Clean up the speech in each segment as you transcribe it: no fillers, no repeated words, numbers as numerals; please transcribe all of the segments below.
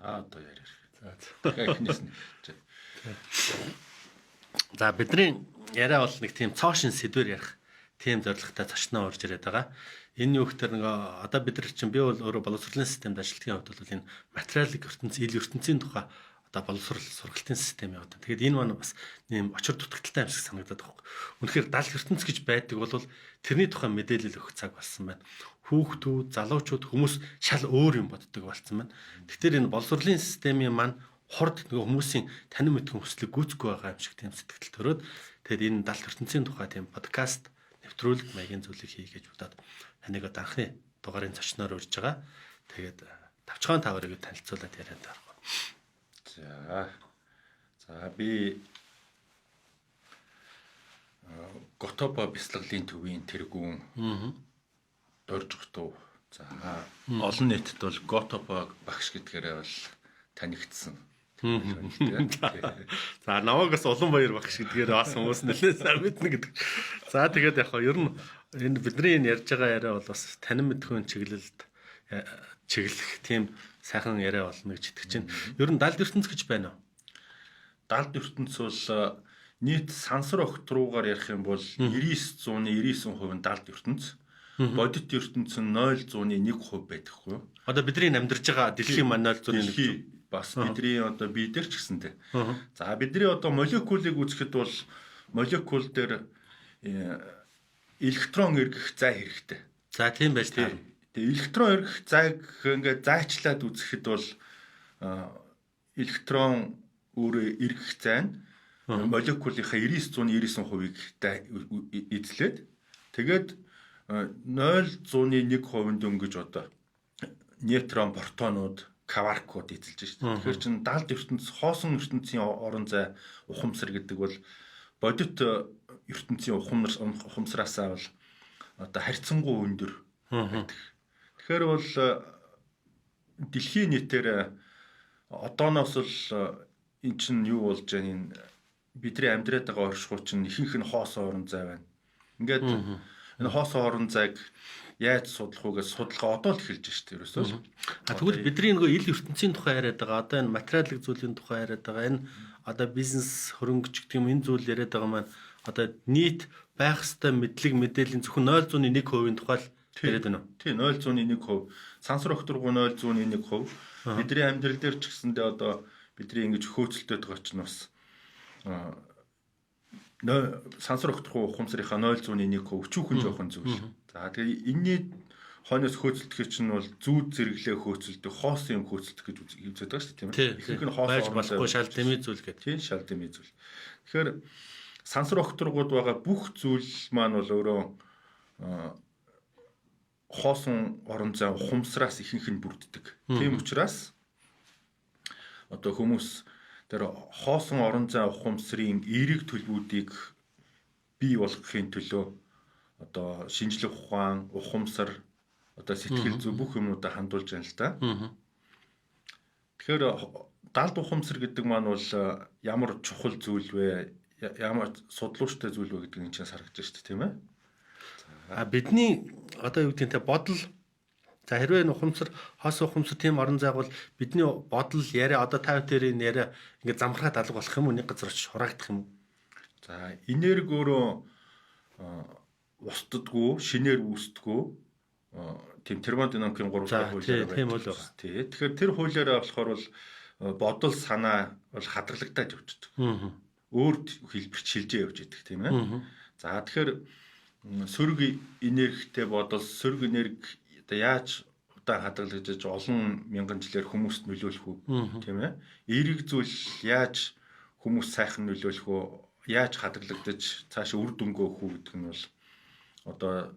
Одоо яриа. За эхнээс нь. За бидний яриа бол нэг тийм цоошин сэдвэр ярих тийм зорилготой зочноо орж ирээд байгаа. Энэ юу гэхээр нэг одоо бид нар чинь би бол өөрөө боловсролын системд ажиллахын хувьд бол энэ материалын ертөнц, ил ертөнцийн тухай одоо боловсрол сургалтын систем яваад. Тэгээд энэ маань бас нэм очир дутагдaltaй юм шиг санагдаад байна. Үнэхээр 70 ертөнц гэж байдаг бол тэрний тухай мэдээлэл өгөх цаг болсон байна. Хүүхдүүд, залуучууд хүмүүс шал өөр юм боддог болсон байна. Тэгэхээр энэ боловсролын системийн маань хорд нөгөө хүмүүсийн танин мэдхэн хүслийг гүйцэхгүй байгаа юм шиг тийм сэтгэл төрөөд тэгээд энэ 70 ертөнцийн тухай тийм подкаст нэвтрүүлэг маягийн зүйлийг хий гэж бодоод таныг анхны дугаарын зочноор урьж байгаа. Тэгээд тавчхан таварыг танилцуулаад яриад байгаа. За би Готопо бяцлаглалын төвийн тэргүүн дорж готов. За олон нийтэд бол Готопо багш гэдгээрээ бол танигдсан. За намаагаас Улаанбаяр багш гэдгээр бас хүмүүс нэлээд сайн мэднэ гэдэг. За тэгээд яг хаа ер нь энэ бидний энэ ярьж байгаа яриа бол бас танин мэдхүйн чиглэлд чиглэх тийм сайхан яриа болно гэж итгэж байна. Ер нь 70 ертөнц гэж байна уу? 70 ертөнц бол нийт сансар огт руугаар ярих юм бол 99.99% нь 70 ертөнц. Бодит ертөнц нь 0.1% байдаггүй. Одоо бидний амьдарч байгаа дэлхийн маань 0.1 бас бидний одоо бие дээр ч гэсэнтэй. За бидний одоо молекулыг үзэхэд бол молекул дээр электрон эргэх зай хэрэгтэй. За тийм байж таа. Тэгээ электрон эргэх зайг ингээд зайчлаад үзэхэд бол электрон өөрөө эргэх зай нь молекулынхаа 99.99%-ийг эзлээд тэгээд 0.1% дөнгөж одоо нейтрон, протонууд, кваркууд эзэлж байна шүү дээ. Тэгэхээр чин 70 ертөнц хоосон ертөнцийн орон зай ухамсар гэдэг бол бодит ертөнцийн ухамсараасаа бол одоо харьцангуй өндөр байдаг. Тэгэхээр бол дэлхийн нийтээр одооноос л эн чинь юу болж байгаа энэ бидний амьдраад байгаа оршихуй чинь ихэнх нь хоосон орон зай байна. Ингээд энэ хоосон орон зайг яаж судлах үгээс судалгаа одоо л эхэлж байна шүү дээ ерөөсөө. Тэгвэл бидний нөгөө ил ертөнцийн тухай яриад байгаа. Одоо энэ материалын зүйлийн тухай яриад байгаа. Энэ одоо бизнес хөрөнгөч гэдэг юм энэ зүйл яриад байгаа маань одоо нийт байх ёстой мэдлэг мэдээллийн зөвхөн 0.1%-ийн тухай л яриад байна уу? Тийм 0.1%. Сансар огторгоо 0.1%. Бидний амьдрал дээр ч гэсэндээ одоо бидний ингэж хөөцөлдөд байгаа ч бас сансар огторгоо ухамсарынхаа 0.1% өчүүхэн жоохон зүйл. За тэгээ энэний хойноос хөөцөлдөх чинь бол зүүд зэрэглээ хөөцөлдөх, хоосон юм хөөцөлдөх гэж үздэг байгаа шүү дээ, тийм ээ. Ихэнх нь хоосон болохгүй шал дэмий зүйл гэдэг. Тийм шал дэмий зүйл. Тэгэхээр сансар огторгууд байгаа бүх зүйл маань бол өөрөө хоосон орон зай ухамсараас ихэнх нь бүрддэг. Тийм учраас одоо хүмүүс тэр хоосон орон зай ухамсарын эерэг төлбүүдийг бий болгохын төлөө одоо шинжлэх ухаан, ухамсар, одоо сэтгэл зүй бүх юмудаа хандуулж байна л да. Тэгэхээр далд ухамсар гэдэг маань бол ямар чухал зүйл вэ? Ямар судлууштай зүйл вэ гэдэг нь чинь харагдаж шүү дээ, тийм ээ. Бидний одоо юу гэдэг нь бодол за хэрвээ ухамсар, хос ухамсар тийм орон зайг бол бидний бодол яриа одоо 50-ийн яриа ингээд замхраад алга болох юм уу? Нэг газар очиж хураагдах юм уу? За энерги өөрөө устдаггүй, шинээр үүсдэггүй. Тийм термодинамикийн 3 дахь хуулиар байна. Тий. Тэгэхээр тэр хуулиараа болохоор бол бодол, санаа бол хадгалагдаад явчихдаг. Өөр хэлбэрт шилжээ явж идэг тийм ээ. За тэгэхээр сөрөг энергитэй бодол, сөрөг энерги одоо яаж удаан хадгалагдаж олон мянган жилээр хүмүүст нөлөөлөх үү тийм ээ. Эерэг зүйл яаж хүмүүс сайхан нөлөөлөх үү, яаж хадгалагдаж цаашаа үр дүнгээ өгөх үү гэдэг нь бол одоо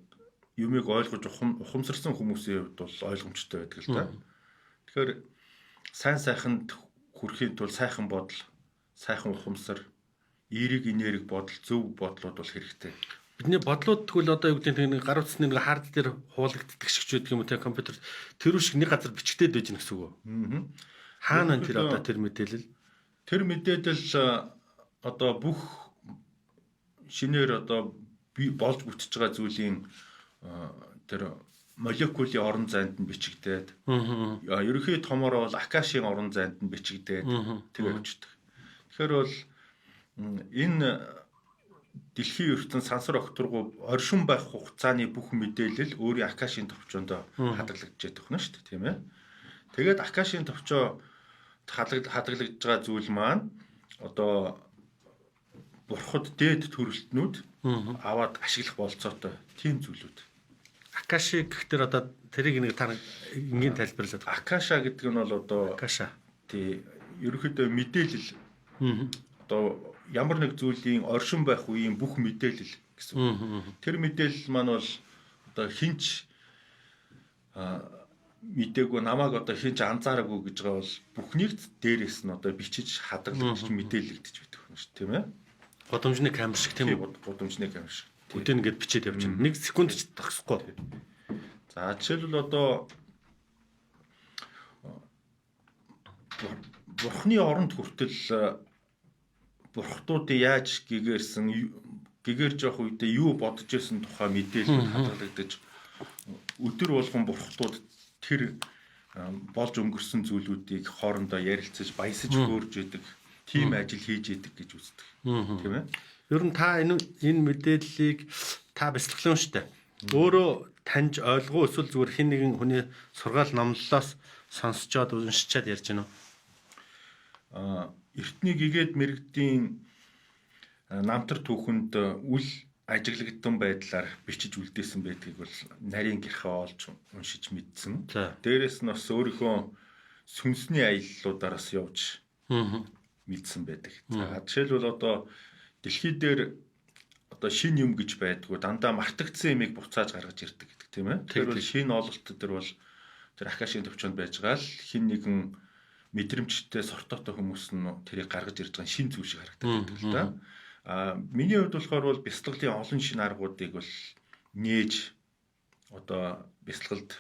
юмыг ойлгож ухамсарсан хүмүүсийн хувьд бол ойлгомжтой байдаг л да. Тэгэхээр сайн сайханд хүрэхийн тулд сайхан бодол, сайхан ухамсар, эерэг энерги бодол, зөв бодлууд бол хэрэгтэй. Бидний бодлууд тэгвэл одоо юу гэдэг нэг гар утасны нэг хард дээр хуулагддаг шиг ч гэдэг юм уу те компьютер тэр шиг нэг газар бичигдээд байж гэнэ гэсэн үг үү? Хаана тэр одоо тэр мэдээлэл? Тэр мэдээлэл одоо бүх шинээр одоо болж бүтэж байгаа зүйлийн тэр молекулын орон зайд нь бичигдээд ерөнхий томоор бол Акашийн орон зайд нь бичигдээд тэгээ явчихдаг. Тэгэхээр бол энэ дэлхийн ертөнц сансар огторгуу оршин байх хугацааны бүх мэдээлэл өөрийн Акашийн товчоонд хадгалагдж ядах нь шүү дээ, тийм ээ. Тэгээд Акашийн товчоо хадгалагдж байгаа зүйл маань одоо бурхад дээд төрөлтнүүд аваад ашиглах болцоотой тийм зүйлүүд. Акаши гэхтэр одоо тэрийг нэг та энгийн тайлбарлаад. Акаша гэдэг нь бол одоо Акаша. Тий ерөнхийдөө мэдээлэл одоо ямар нэг зүйлийн оршин байх үеийн бүх мэдээлэл гэсэн. Тэр мэдээлэл маань бол одоо хинч мдээгүй намайг одоо хинч анзаараагүй гэж байгаа бол бүхнийг дээрээс нь одоо бичиж хадгалж мэдээлэгдэж байдаг юм шүү, тийм ээ. Гудамжны камер шиг тийм үү? Гудамжны камер шиг. Өдөө ингээд бичээд явж байна. 1 секунд ч тагсахгүй. За жишээлбэл одоо бурхны оронд хүртэл бурхтуудыг яаж гэгэрж явах үедээ юу бодож байсан тухай мэдээлэл хадгалагдаж өдөр болгон бурхтууд тэр болж өнгөрсөн зүйлүүдийг хоорондоо ярилцаж баясаж хөөрж идэг тийм ажил хийж идэг гэж үздэг. Тийм ээ. Ер нь та энэ мэдээллийг та бяцлаглаа шүү дээ. Өөрөө таньж ойлгоо эсвэл зүгээр хэн нэгэн хүний сургаал номлолоос сонсчоод уншичаад ярьж байна уу? Эртний гэгээд мэрэгдийн намтар түүхэнд үл ажиглагдсан байдлаар бичиж үлдээсэн байдгийг бол нарийн гэрхээ олж уншиж мэдсэн. Дээрээс нь бас өөрийнхөө сүнсний аяллуудаараас явж мэдсэн байдаг. За жишээлбэл одоо дэлхий дээр одоо шин юм гэж байдгүй дандаа мартагдсан юмыг буцааж гаргаж ирдэг гэдэг тийм ээ. Тэр бол шин ололт төр бол тэр Акашийн төвчөнд байж байгаа л хин нэгэн мэдрэмжтэй сортоотой хүмүүс нь тэрийг гаргаж ирж байгаа шин зүйл шиг харагддаг л да. Миний хувьд болохоор бол бяцлаглалын олон шинэ аргуудыг бол нээж одоо бяцлаглалд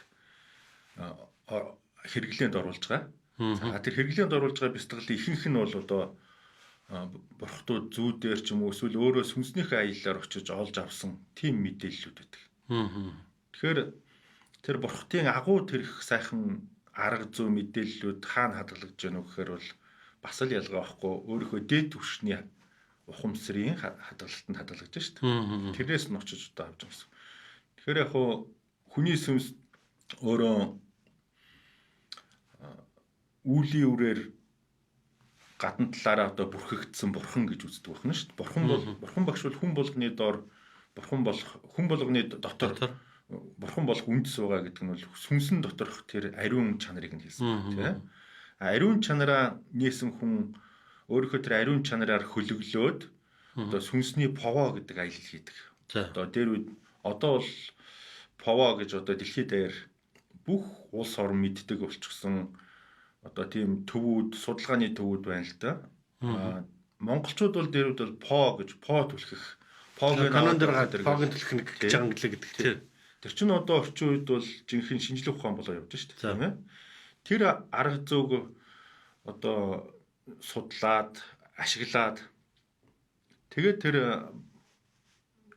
хэрэглээнд оруулж байгаа. За тэр хэрэглээнд оруулж байгаа бяцлаглалын ихэнх нь бол одоо бурхтууд зүүдээр ч юм уу эсвэл өөрөө сүнснийхээ аяллаар очиж олж авсан тийм мэдээллүүд байдаг. Тэгэхээр тэр бурхтын агуу тэрх сайхан арга зүй мэдээллүүд хаана хадгалагдж байна вэ гэхээр бол бас л ялгаа байхгүй өөрийнхөө дээд түвшний ухамсарын хадгалалтанд хадгалагдж шүү дээ. Тэрнээс нь очиж одоо авч байгаа гэсэн. Тэгэхээр яг хүний сүнс өөрөө үүлийн үрээр гадна талаараа одоо бүрхэгдсэн бурхан гэж үздэг байна шүү дээ. Бурхан багш бол хүн болгоны доор хүн болгоны дотор бурхан болох үндэс байгаа гэдэг нь бол сүнсэн доторх тэр ариун чанарыг нь хэлсэн тийм. Ариун чанараа нээсэн хүн өөрийнхөө тэр ариун чанараар хөлөглөөд одоо сүнсний пово гэдэг аялал хийдэг. Одоо дээр үед одоо бол пово гэж одоо дэлхийд даяар бүх улс орн мэддэг болчихсон одоо тийм төвүүд, судалгааны төвүүд байна л да. Монголчууд бол дээр үед бол по гэж по түлхэх. Погийн түлхэх гэж англиар гэдэг тийм. Тэр чинь одоо орчин үед бол жинхэнэ шинжлэх ухаан болоо явж шүү дээ. Тийм ээ. Тэр арга зүйг одоо судлаад, ашиглаад тэгээд тэр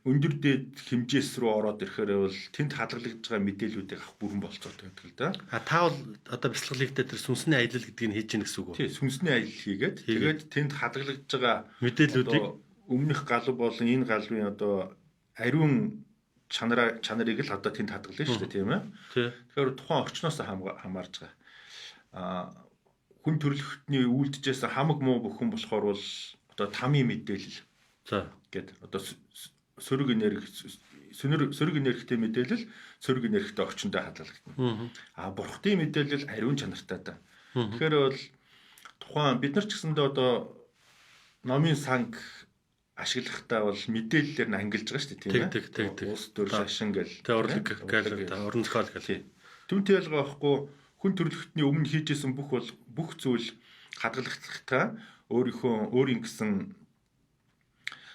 өндөр дээд хэмжээс рүү ороод ирэхээр бол тэнд хадгалагдж байгаа мэдээллүүдийг авах бүрэн болцоотой байдаг л да. Та бол одоо бяцлаглалтай тэр сүнсний аялал гэдгийг хийж гэнэ гэсэн үг үү? Тийм, сүнсний аялал хийгээд тэгээд тэнд хадгалагдж байгаа мэдээллүүдийг өмнөх галуу болон энэ галуун одоо ариун чанарыг л одоо тэнд хадгална шүү дээ, тийм ээ. Тэгэхээр тухайн орчноос хамаарж байгаа. Хүн төрөлхтний үйлдэжсэн хамаг муу бүхэн болохоор бол одоо тамийн мэдээлэл. За гэд одоо сөрөг энергитэй мэдээлэл сөрөг энергитэй орчиндөө хадгалагдана. Бурхтын мэдээлэл ариун чанартай та. Тэгэхээр бол тухайн бид нар ч гэсэндээ одоо номын санг ашиглахдаа бол мэдээллээр нь ангилж байгаа шүү дээ, тийм ээ. Улс төр шашин гэл. Тэ орлог гэл орон зохиол гэл. Түүнтэй ялгаа байхгүй хүн төрөлхтний өмнө хийжсэн бүх зүйл хадгалагдахтаа өөрийн гэсэн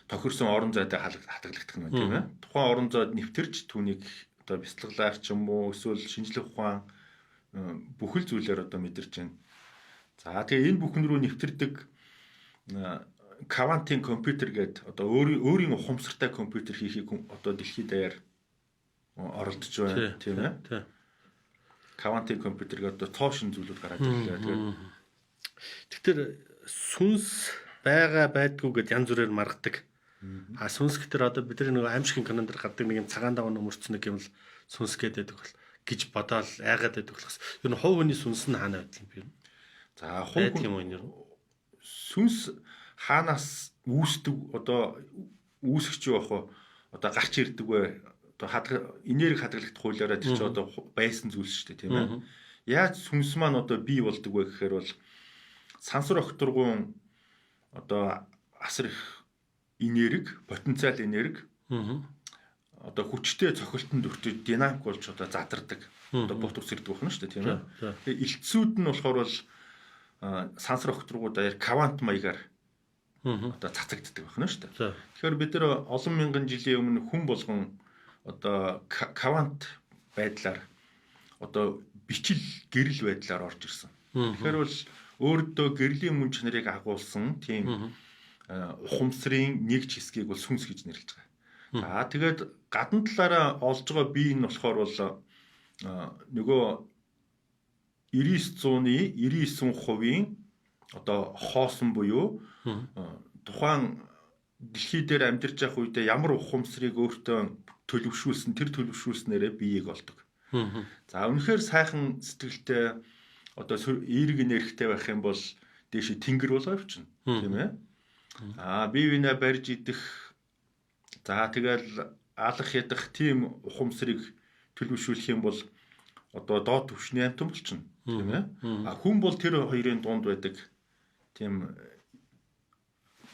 тохирсон орон зайтай хадгалагдах нь тийм ээ. Тухайн орон зайд нэвтэрч түүнийг одоо бяцлаглаар ч юм уу эсвэл шинжлэх ухаан бүхэл зүйлээр одоо мэдэрч байна. За тэгээ энэ бүхэн рүү нэвтэрдэг квантын компьютер гэдэг одоо өөрийн ухамсартай компьютер хийхийг одоо дэлхийд даяар оролдож байна тийм ээ. Тий. Quantum компьютерийг одоо тоо шин зүйлүүд гараад ирлээ. Тэгэхээр сүнс байгаа байдгүй гэд янз бүрээр маргадаг. Сүнс гэтэр одоо бидний нөгөө аимшигын кинонд гардаг нэг юм цагаан даваа нөмөрцөн нэг юм л сүнс гэдэг бол гэж бодоол айгаад байдаг болохос. Ер нь хувь хүний сүнс нь хаана байдаг юм бэ? За хувь юм энэ сүнс хаанаас үүсдэг одоо үүсгэж байх вэ? Одоо гарч ирдэг вэ? Одоо энерги хадгалагдах хуулиараа тэр чинь одоо байсан зүйлс шүү дээ тийм ээ. Яаж сүнс маань одоо бий болдог вэ гэхээр бол сансар окторгуун одоо асар их энерги, потенциал энерги одоо хүчтэй цохилтонд өртөж динамик болж одоо задардаг. Одоо бут ус ирдэг байна шүү дээ тийм ээ. Тэгээ элтсүүд нь болохоор бол сансар окторгуудаар квант маягаар одоо цацагддаг байна шүү дээ. Тэгэхээр бид нар олон мянган жилийн өмнө хүн болгон одоо квант байдлаар одоо бичил гэрэл байдлаар орж ирсэн. Тэгэхээр бол өөртөө гэрлийн мөн чанарыг агуулсан тийм ухамсарын нэгж хэсгийг бол сүнс гэж нэрлэж байгаа. За тэгээд гадна талаараа олж байгаа бие нь болохоор бол нөгөө 99%-ийн одоо хоосон буюу тухайн дэлхий дээр амьдарч явах үедээ ямар ухамсарыг өөртөө төлөвшүүлсэн тэр төлөвшүүлснээрээ биеийг олдог. За үнэхээр сайхан сэтгэлтэй одоо эерэг энергитэй байх юм бол дээш тэнгэр болоо явчихна тийм ээ. Бие биенээ барьж идэх за тэгэл алах ядах тийм ухамсарыг төлөвшүүлэх юм бол одоо доод түвшний амтан болчихно тийм ээ. Хүн бол тэр хоёрын дунд байдаг тийм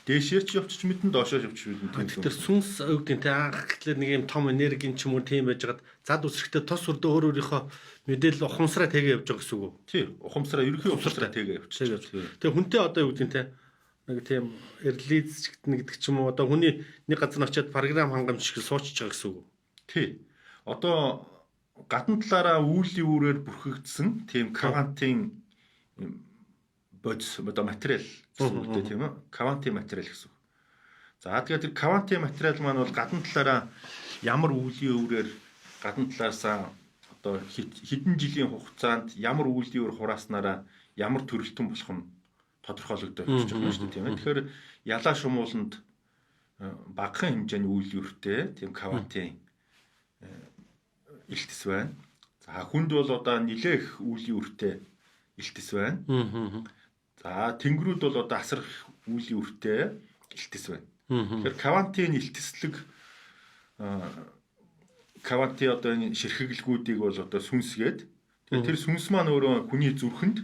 дээшээр ч явчих мэдэн доошоо явчих мэдэн. Тэгэхээр сүнс өвдгийн тэ анх гэхлээр нэг юм том энергийн ч юм уу тийм байжгаад зад үсрэхтэй тос өрдөө өөрийнхөө мэдээлэл ухамсараа тэгээ явж байгаа гэсэн үг үү? Тий, ухамсараа ерөнхий ухамсараа тэгээ явчих. Тэгээ хүнтэй одоо өвдгийн тэ нэг тийм эрлизчгтэн гэдэг ч юм уу одоо хүний нэг газар очиад програм хангамж шиг суучж байгаа гэсэн үг үү? Тий. Одоо гадна талаараа үүлийн үрээр бүрхэгдсэн тийм квантын бодис одоо материал гэсэн үгтэй тийм үү? Квантын материал гэсэн үг. За тэгээд тэр квантын материал маань бол гадна талаараа ямар үүлийн үрээр гадна талаасаа одоо хэдэн жилийн хугацаанд ямар үүлийн үр хурааснараа ямар төрөлтөн болох нь тодорхойлогдож байна шүү дээ тийм ээ. Тэгэхээр ялаа шумууланд багахан хэмжээний үүлийн үртэй тийм квантын илтгэс байна. За хүнд бол одоо нэлээх үүлийн үртэй илтгэс байна. За тэнгэрүүд бол одоо асар их үүлийн үртэй илтгэс байна. Тэгэхээр квантын илтгэслэг квантын одоо энэ ширхэглэгүүдийг бол одоо сүнсгээд тэгэхээр тэр сүнс маань өөрөө хүний зүрхэнд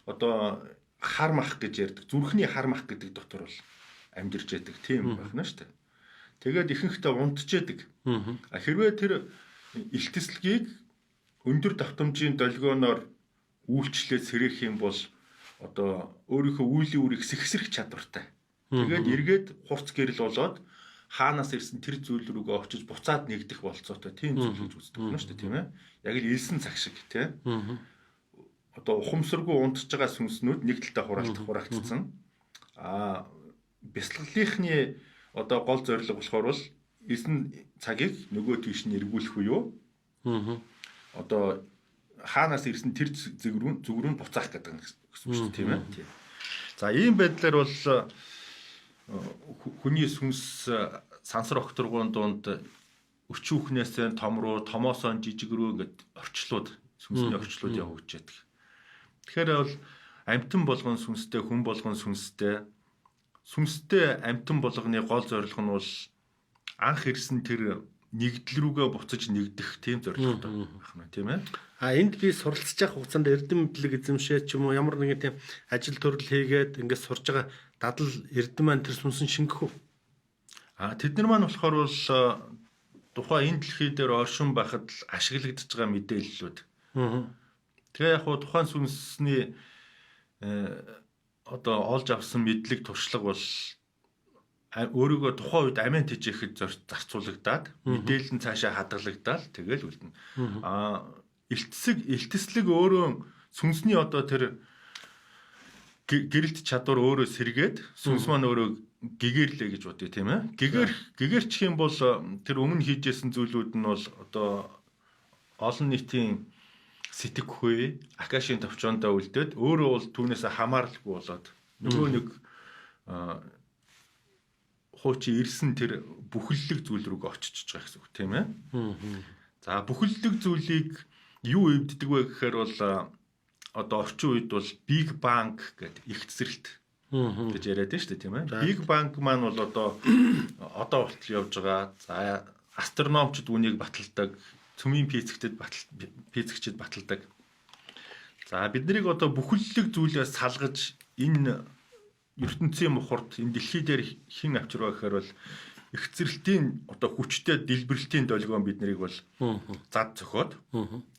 одоо хар мах гэж ярьдаг. Зүрхний хар мах гэдэг дотор бол амьдарч яадаг тийм байна шүү дээ. Тэгээд ихэнхдээ унтж яадаг. Хэрвээ тэр илтгэслэгийг өндөр давтамжийн долгионоор үйлчлээд сэрэх юм бол одоо өөрийнхөө үүлийн үрийг сэхсрэх чадвартай. Тэгээд эргээд хурц гэрэл болоод хаанаас ирсэн тэр зүйл рүүгээ очиж буцаад нэгдэх болцоотой тийм зүйл гэж үздэг байна шүү дээ тийм ээ. Яг л элсэн цаг шиг тийм. Одоо ухамсаргүй унтж байгаа сүнснүүд нэг талдаа хураагдсан. Бясалгалынхны одоо гол зорилго болохоор бол элсэн цагийг нөгөө тийш нь эргүүлэх буюу одоо хаанаас ирсэн тэр зүг рүү буцаах гэдэг нь гэсэн үг шүү дээ тийм ээ. За ийм байдлаар бол хүний сүнс сансар окторгуун дунд өчүүхнээс том руу, томоос жижиг рүү ингээд орчлууд сүнсний орчлууд явагдаж байдаг. Тэгэхээр бол амьтан болгон сүнстэй, хүн болгон сүнстэй. Сүнстэй амьтан болгоны гол зорилго нь бол анх ирсэн тэр нэгдэл рүүгээ буцаж нэгдэх тийм зорилготой байна тийм ээ. Энд би суралцж явах хугацаанд эрдэм мэдлэг эзэмшээ ч юм уу ямар нэгэн тийм ажил төрөл хийгээд ингээд сурж байгаа дадал эрдэм маань тэр сүнсэн шингэх үү? Тэд нар маань болохоор бол тухайн энэ дэлхий дээр оршин байхад ашиглагдж байгаа мэдээллүүд. Тэгээ яг хуу тухайн сүнсний одоо олж авсан мэдлэг туршлага бол өөрийгөө тухайн үед амиан тэжээхэд зарцуулагдаад мэдээлэл нь цаашаа хадгалагдаад тэгэл үлдэнэ. Илтэслэг өөрөө сүнсний одоо тэр гэрэлт чадвар өөрөө сэргээд сүнс маань өөрөө гэгээрлээ гэж бодъё тийм ээ. Гэгээрчих юм бол тэр өмнө хийжсэн зүйлүүд нь бол одоо олон нийтийн сэтгэхүй акашийн товчоондоо үлдээд өөрөө бол түүнээсээ хамааралгүй болоод нөгөө нэг хуучин ирсэн тэр бүхэллэг зүйл рүүгээ очиж байгаа гэсэн үг тийм ээ. За бүхэллэг зүйлийг юу эвддэг вэ гэхээр бол одоо орчин үед бол Big Bang гэдэг их цэцэрлэгт гэж яриад байна шүү дээ тийм ээ. Big Bang маань бол одоо болтол явж байгаа. За астрономчид үнийг баталдаг, цөмийн физикчид баталдаг. За биднийг одоо бүхэллэг зүйлээс салгаж энэ ертөнцийн мухарт энэ дэлхий дээр хэн авчирваа гэхээр бол их цэцэрлэгтийн одоо хүчтэй дэлбэрэлтийн долгион биднийг бол зад зөхиод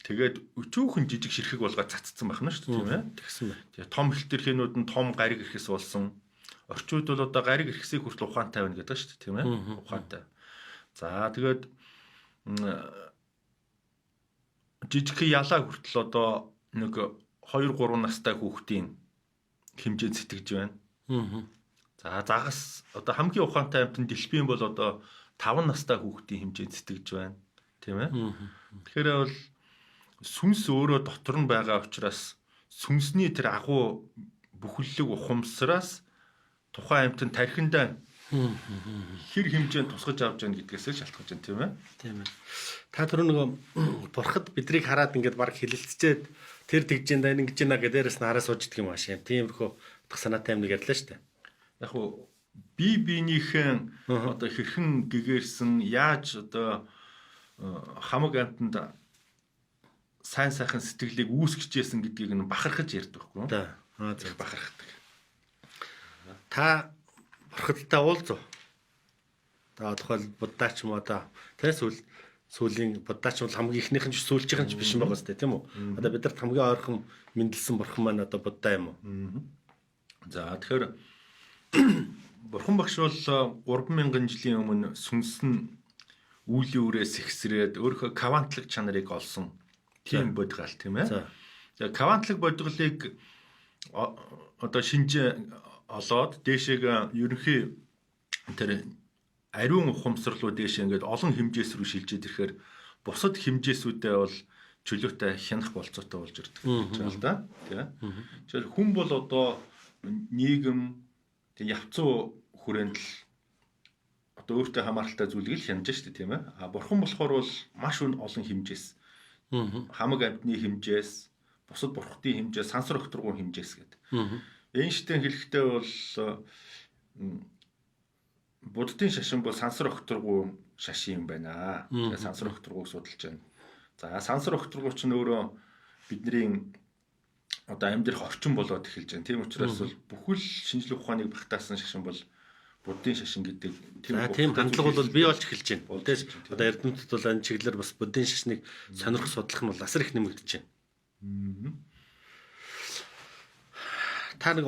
тэгээд өчүүхэн жижиг ширхэг болгоод цацсан байна шүү дээ тийм ээ. Тэгсэн байна. Тэгээ том хилтерхийнүүд нь том гариг эрхэс болсон. Орчууд бол одоо гариг эрхсийг хүртэл ухаантай байна гэдэг шүү дээ тийм ээ. Ухаантай. За тэгээд жижиг ялаа хүртэл одоо нэг 2 3 настай хүүхдийн хэмжээнд сэтгэж байна. За загас одоо хамгийн ухаантай амьтан дэлбийн бол одоо 5 настай хүүхдийн хэмжээнд сэтгэж байна. Тийм ээ. Тэгэхээр бол сүнс өөрөө дотор нь байгаа учраас сүнсний тэр агуу бүхэллэг ухамсараас тухайн амьтан тархиндаа хэр хэмжээнд тусгаж авч яах гэдгээс шалтгаалж байна тийм ээ. Тийм ээ. Та түр нөгөө бурхад бидрийг хараад ингээд баг хилэлцчихэд тэр тэгж энэ ингэж байна гэдэг дээрээс нь хараа сууждаг юм ааш юм. Тиймэрхүү утга санаатай юм нэг ярьлаа шүү дээ. Яг уу биенийхэн одоо хэрхэн гэгэрсэн яаж одоо хамаг амтанд сайн сайхан сэтгэлийг үүсгэжсэн гэдгийг нь бахархаж ярьдаг байхгүй юу? Зөв бахархдаг. Та бурхадтай уулзав. За тухайл буддаач юм одоо сүүлийн буддаач бол хамгийн ихнийх нь сүүлчийнх нь биш юм байгаа сте тийм үү? Одоо бидэрт хамгийн ойрхон мэндэлсэн бурхан маань одоо буддаа юм уу? За тэгэхээр бурхан багш бол 3000 жилийн өмнө сүнс нь үүлийн үрээс ихсрээд өөрийнхөө квантлаг чанарыг олсон тийм бодгал тийм ээ. За квантлаг бодголыг одоо шинжээ олоод дээшээ ерөнхий тэр ариун ухамсарлуу дээшээ ингээд олон хэмжээс рүү шилжээд ирэхээр бусад хэмжээсүүдээ бол чөлөөтэй хянах болцоотой болж ирдэг гэж байна л да. Тийм. Тэгэхээр хүн бол одоо нийгэм тэг явцуу хүрээнд л одоо өөртөө хамааралтай зүйлийг л хянаж штэ тийм ээ. А бурхан болохоор бол маш олон хэмжээс. Хамаг амьтны хэмжээс, бусад бурхтын хэмжээс, сансар өгтргүүн хэмжээс гэдэг. Эйнштейн хэлэхдээ бол буддын шашин бол сансар өгтргүүн шашин юм байна. Тэгээ сансар өгтргүүг судалж байна. За сансар өгтргүү чинь өөрөө бидний одоо амьдрах орчин болоод эхэлж байна. Тийм учраас бол бүхэл шинжлэх ухааныг багтаасан шашин бол буддын шашин гэдэг тийм хандлага бол бий болж эхэлж байна. Тэс одоо эрдэмтэд бол энэ чиглэлээр бас буддын шашныг сонирх судлах нь бол асар их нэмэгдэж байна. Та нэг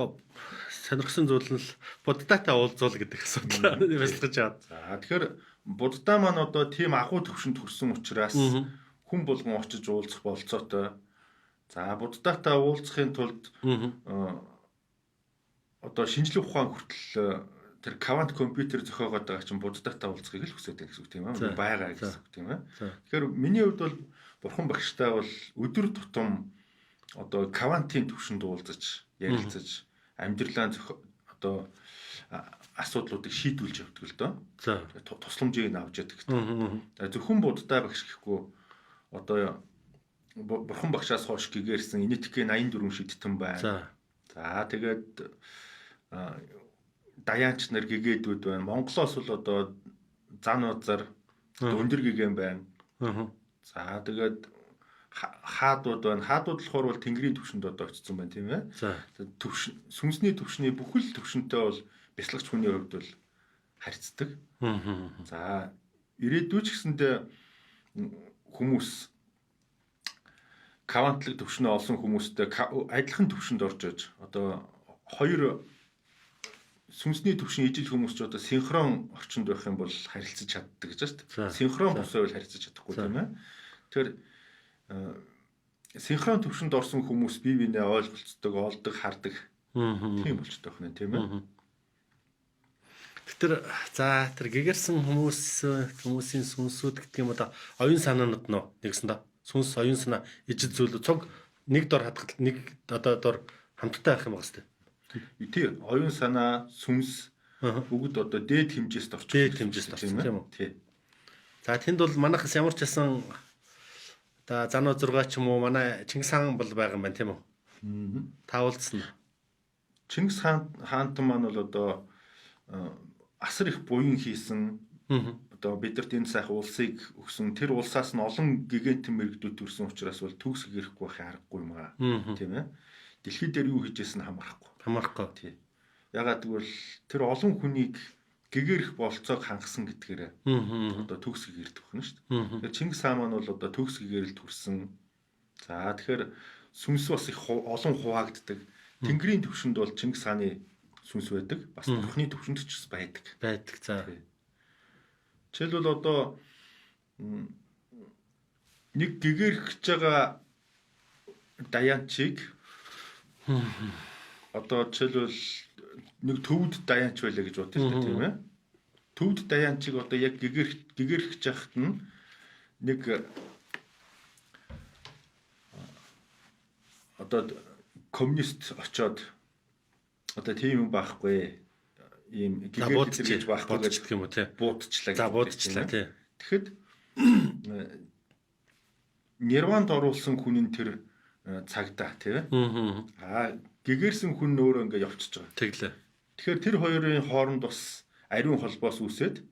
сонирхсан зүйл нь буддаатай уулзуул гэдэг асуудал бэлтгэж байгаа. За тэгэхээр буддаа маань одоо тийм агуу төвшөнд хүрсэн учраас хүн болгон очиж уулзах болцоотой. За буддаатай уулзахын тулд одоо шинжлэх ухаан хүртэл тэр квант компьютер зохиогоод байгаа чинь буддаатай уулзахыг л хүсэж байгаа гэсэн үг тийм ээ. Байгаа гэсэн үг тийм ээ. Тэгэхээр миний хувьд бол бурхан багштай бол өдөр тутам одоо квантын төвшөнд уулзаж, ярилцаж, амьдралаа одоо асуудлуудыг шийдвүүлж явдаг л доо. Тусламжийг авч яадаг гэдэг. Зөвхөн буддаа багш гэхгүй одоо бурхан багшаас хойш гэгэрсэн энэтхгийн 84 шидтэн байна. За тэгээд даяанч нар гэгээдүүд байна. Монголоос бол одоо зан узар өндөр гэгээн байна. За тэгээд хаадууд байна. Хаадууд болохоор бол тэнгэрийн төвшөнд одоо очсон байна тийм ээ. Төвшин сүнсний төвшний бүхэл төвшөнтэй бол бяцлагч хүний хувьд бол харьцдаг. За ирээдүйд ч гэсэндээ хүмүүс квантлаг төвшнөө олсон хүмүүстэй адилхан төвшөнд орж иж одоо хоёр сүнсний төвшин ижил хүмүүс ч одоо синхрон орчинд байх юм бол харилцаж чаддаг гэж байна шүү дээ. Синхрон босоо бол харилцаж чадахгүй тийм ээ. Тэгэхээр синхрон төвшөнд орсон хүмүүс бие биенээ ойлголцдог, олдог, хардаг тийм болчтой байна тийм ээ. Тэр гэгэрсэн хүмүүсийн сүнсүүд гэдэг юм одоо оюун санаанууд нөө нэгсэн доо. Сүнс оюун санаа ижил зүйл цог нэг дор хадгалт нэг одоо дор хамттай байх юм байна шүү дээ. Тий, оюун санаа, сүнс бүгд одоо дээд хэмжээст орчих. Дээд хэмжээст орчих тийм үү? Тий. За тэнд бол манайхас ямар ч байсан одоо Зануу 6 ч юм уу манай Чингис хаан бол байгаа юм байна тийм үү? Та уулзсан. Чингис хаантан маань бол одоо асар их буян хийсэн. Одоо бидэрт энэ сайхан улсыг өгсөн. Тэр улсаас нь олон гигантэн мэрэгдүүд төрсэн учраас бол төгс гэрхгүй байхын аргагүй юм аа. Тийм ээ. Дэлхий дээр юу хийжсэн хамаарахгүй. Хамаарахгүй. Тий. Ягаад гэвэл тэр олон хүнийг гэгэрх болцоог хангасан гэдгээр одоо төгс гэгэрд өгнө шүү дээ. Тэгэхээр Чингис хаан маань бол одоо төгс гэгэрэл төрсэн. За тэгэхээр сүнс бас их олон хуваагддаг. Тэнгэрийн төвшөнд бол Чингис хааны сүнс байдаг. Бас бурхны төвшөнд ч бас байдаг. Байдаг. За. Жишээлбэл одоо нэг гэгэрх гэж байгаа даянчийг одоо жишээлбэл нэг төвд даянч байлаа гэж бодъё л тийм ээ. Төвд даянчийг одоо яг гэгэрх жахт нь нэг одоо коммунист очоод одоо тийм юм байхгүй ийм гэгэрх гэж байхгүй гэж юм уу тий. Буудчлаа. За буудчлаа тий. Тэгэхэд нирванд оруулсан хүн нь тэр цагдаа тий. Гэгэрсэн хүн өөрөө ингээд явчихж байгаа. Тэглээ. Тэгэхээр тэр хоёрын хооронд бас ариун холбоос үүсээд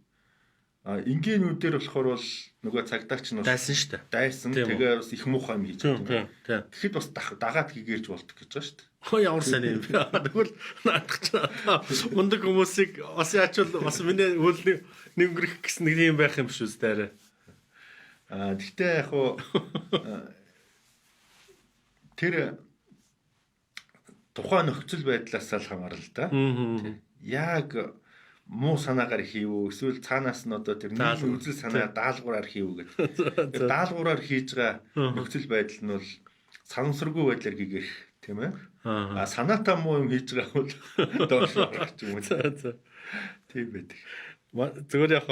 энгийнүүдээр болохоор бол нөгөө цагдаач нь дайсан шүү дээ. Дайсан. Тэгээ бас их муухай юм хийж байгаа. Тэгэхэд бас дагаад гэгэрж болдог гэж байгаа шүү дээ. Хөө ямар сайн юм бэ? Тэгвэл наадах чинь мундаг хүмүүсийг бас яачвал бас миний хөлний нэнгэрх гэсэн нэг юм байх юм биш үү дээ. Гэхдээ яг хуу тэр тухайн нөхцөл байдлаас л хамаарна л да. Яг муу санаагаар хийв эсвэл цаанаас нь одоо тэр нийгмийн үзэл санаа даалгавраар хийв гэдэг. Даалгавраар хийж байгаа нөхцөл байдал нь бол санамсаргүй байдлаар гэгэрх тийм ээ. Санаатай муу юм хийж байгаа бол доош орох юм уу. Тийм байдаг. Зүгээр яг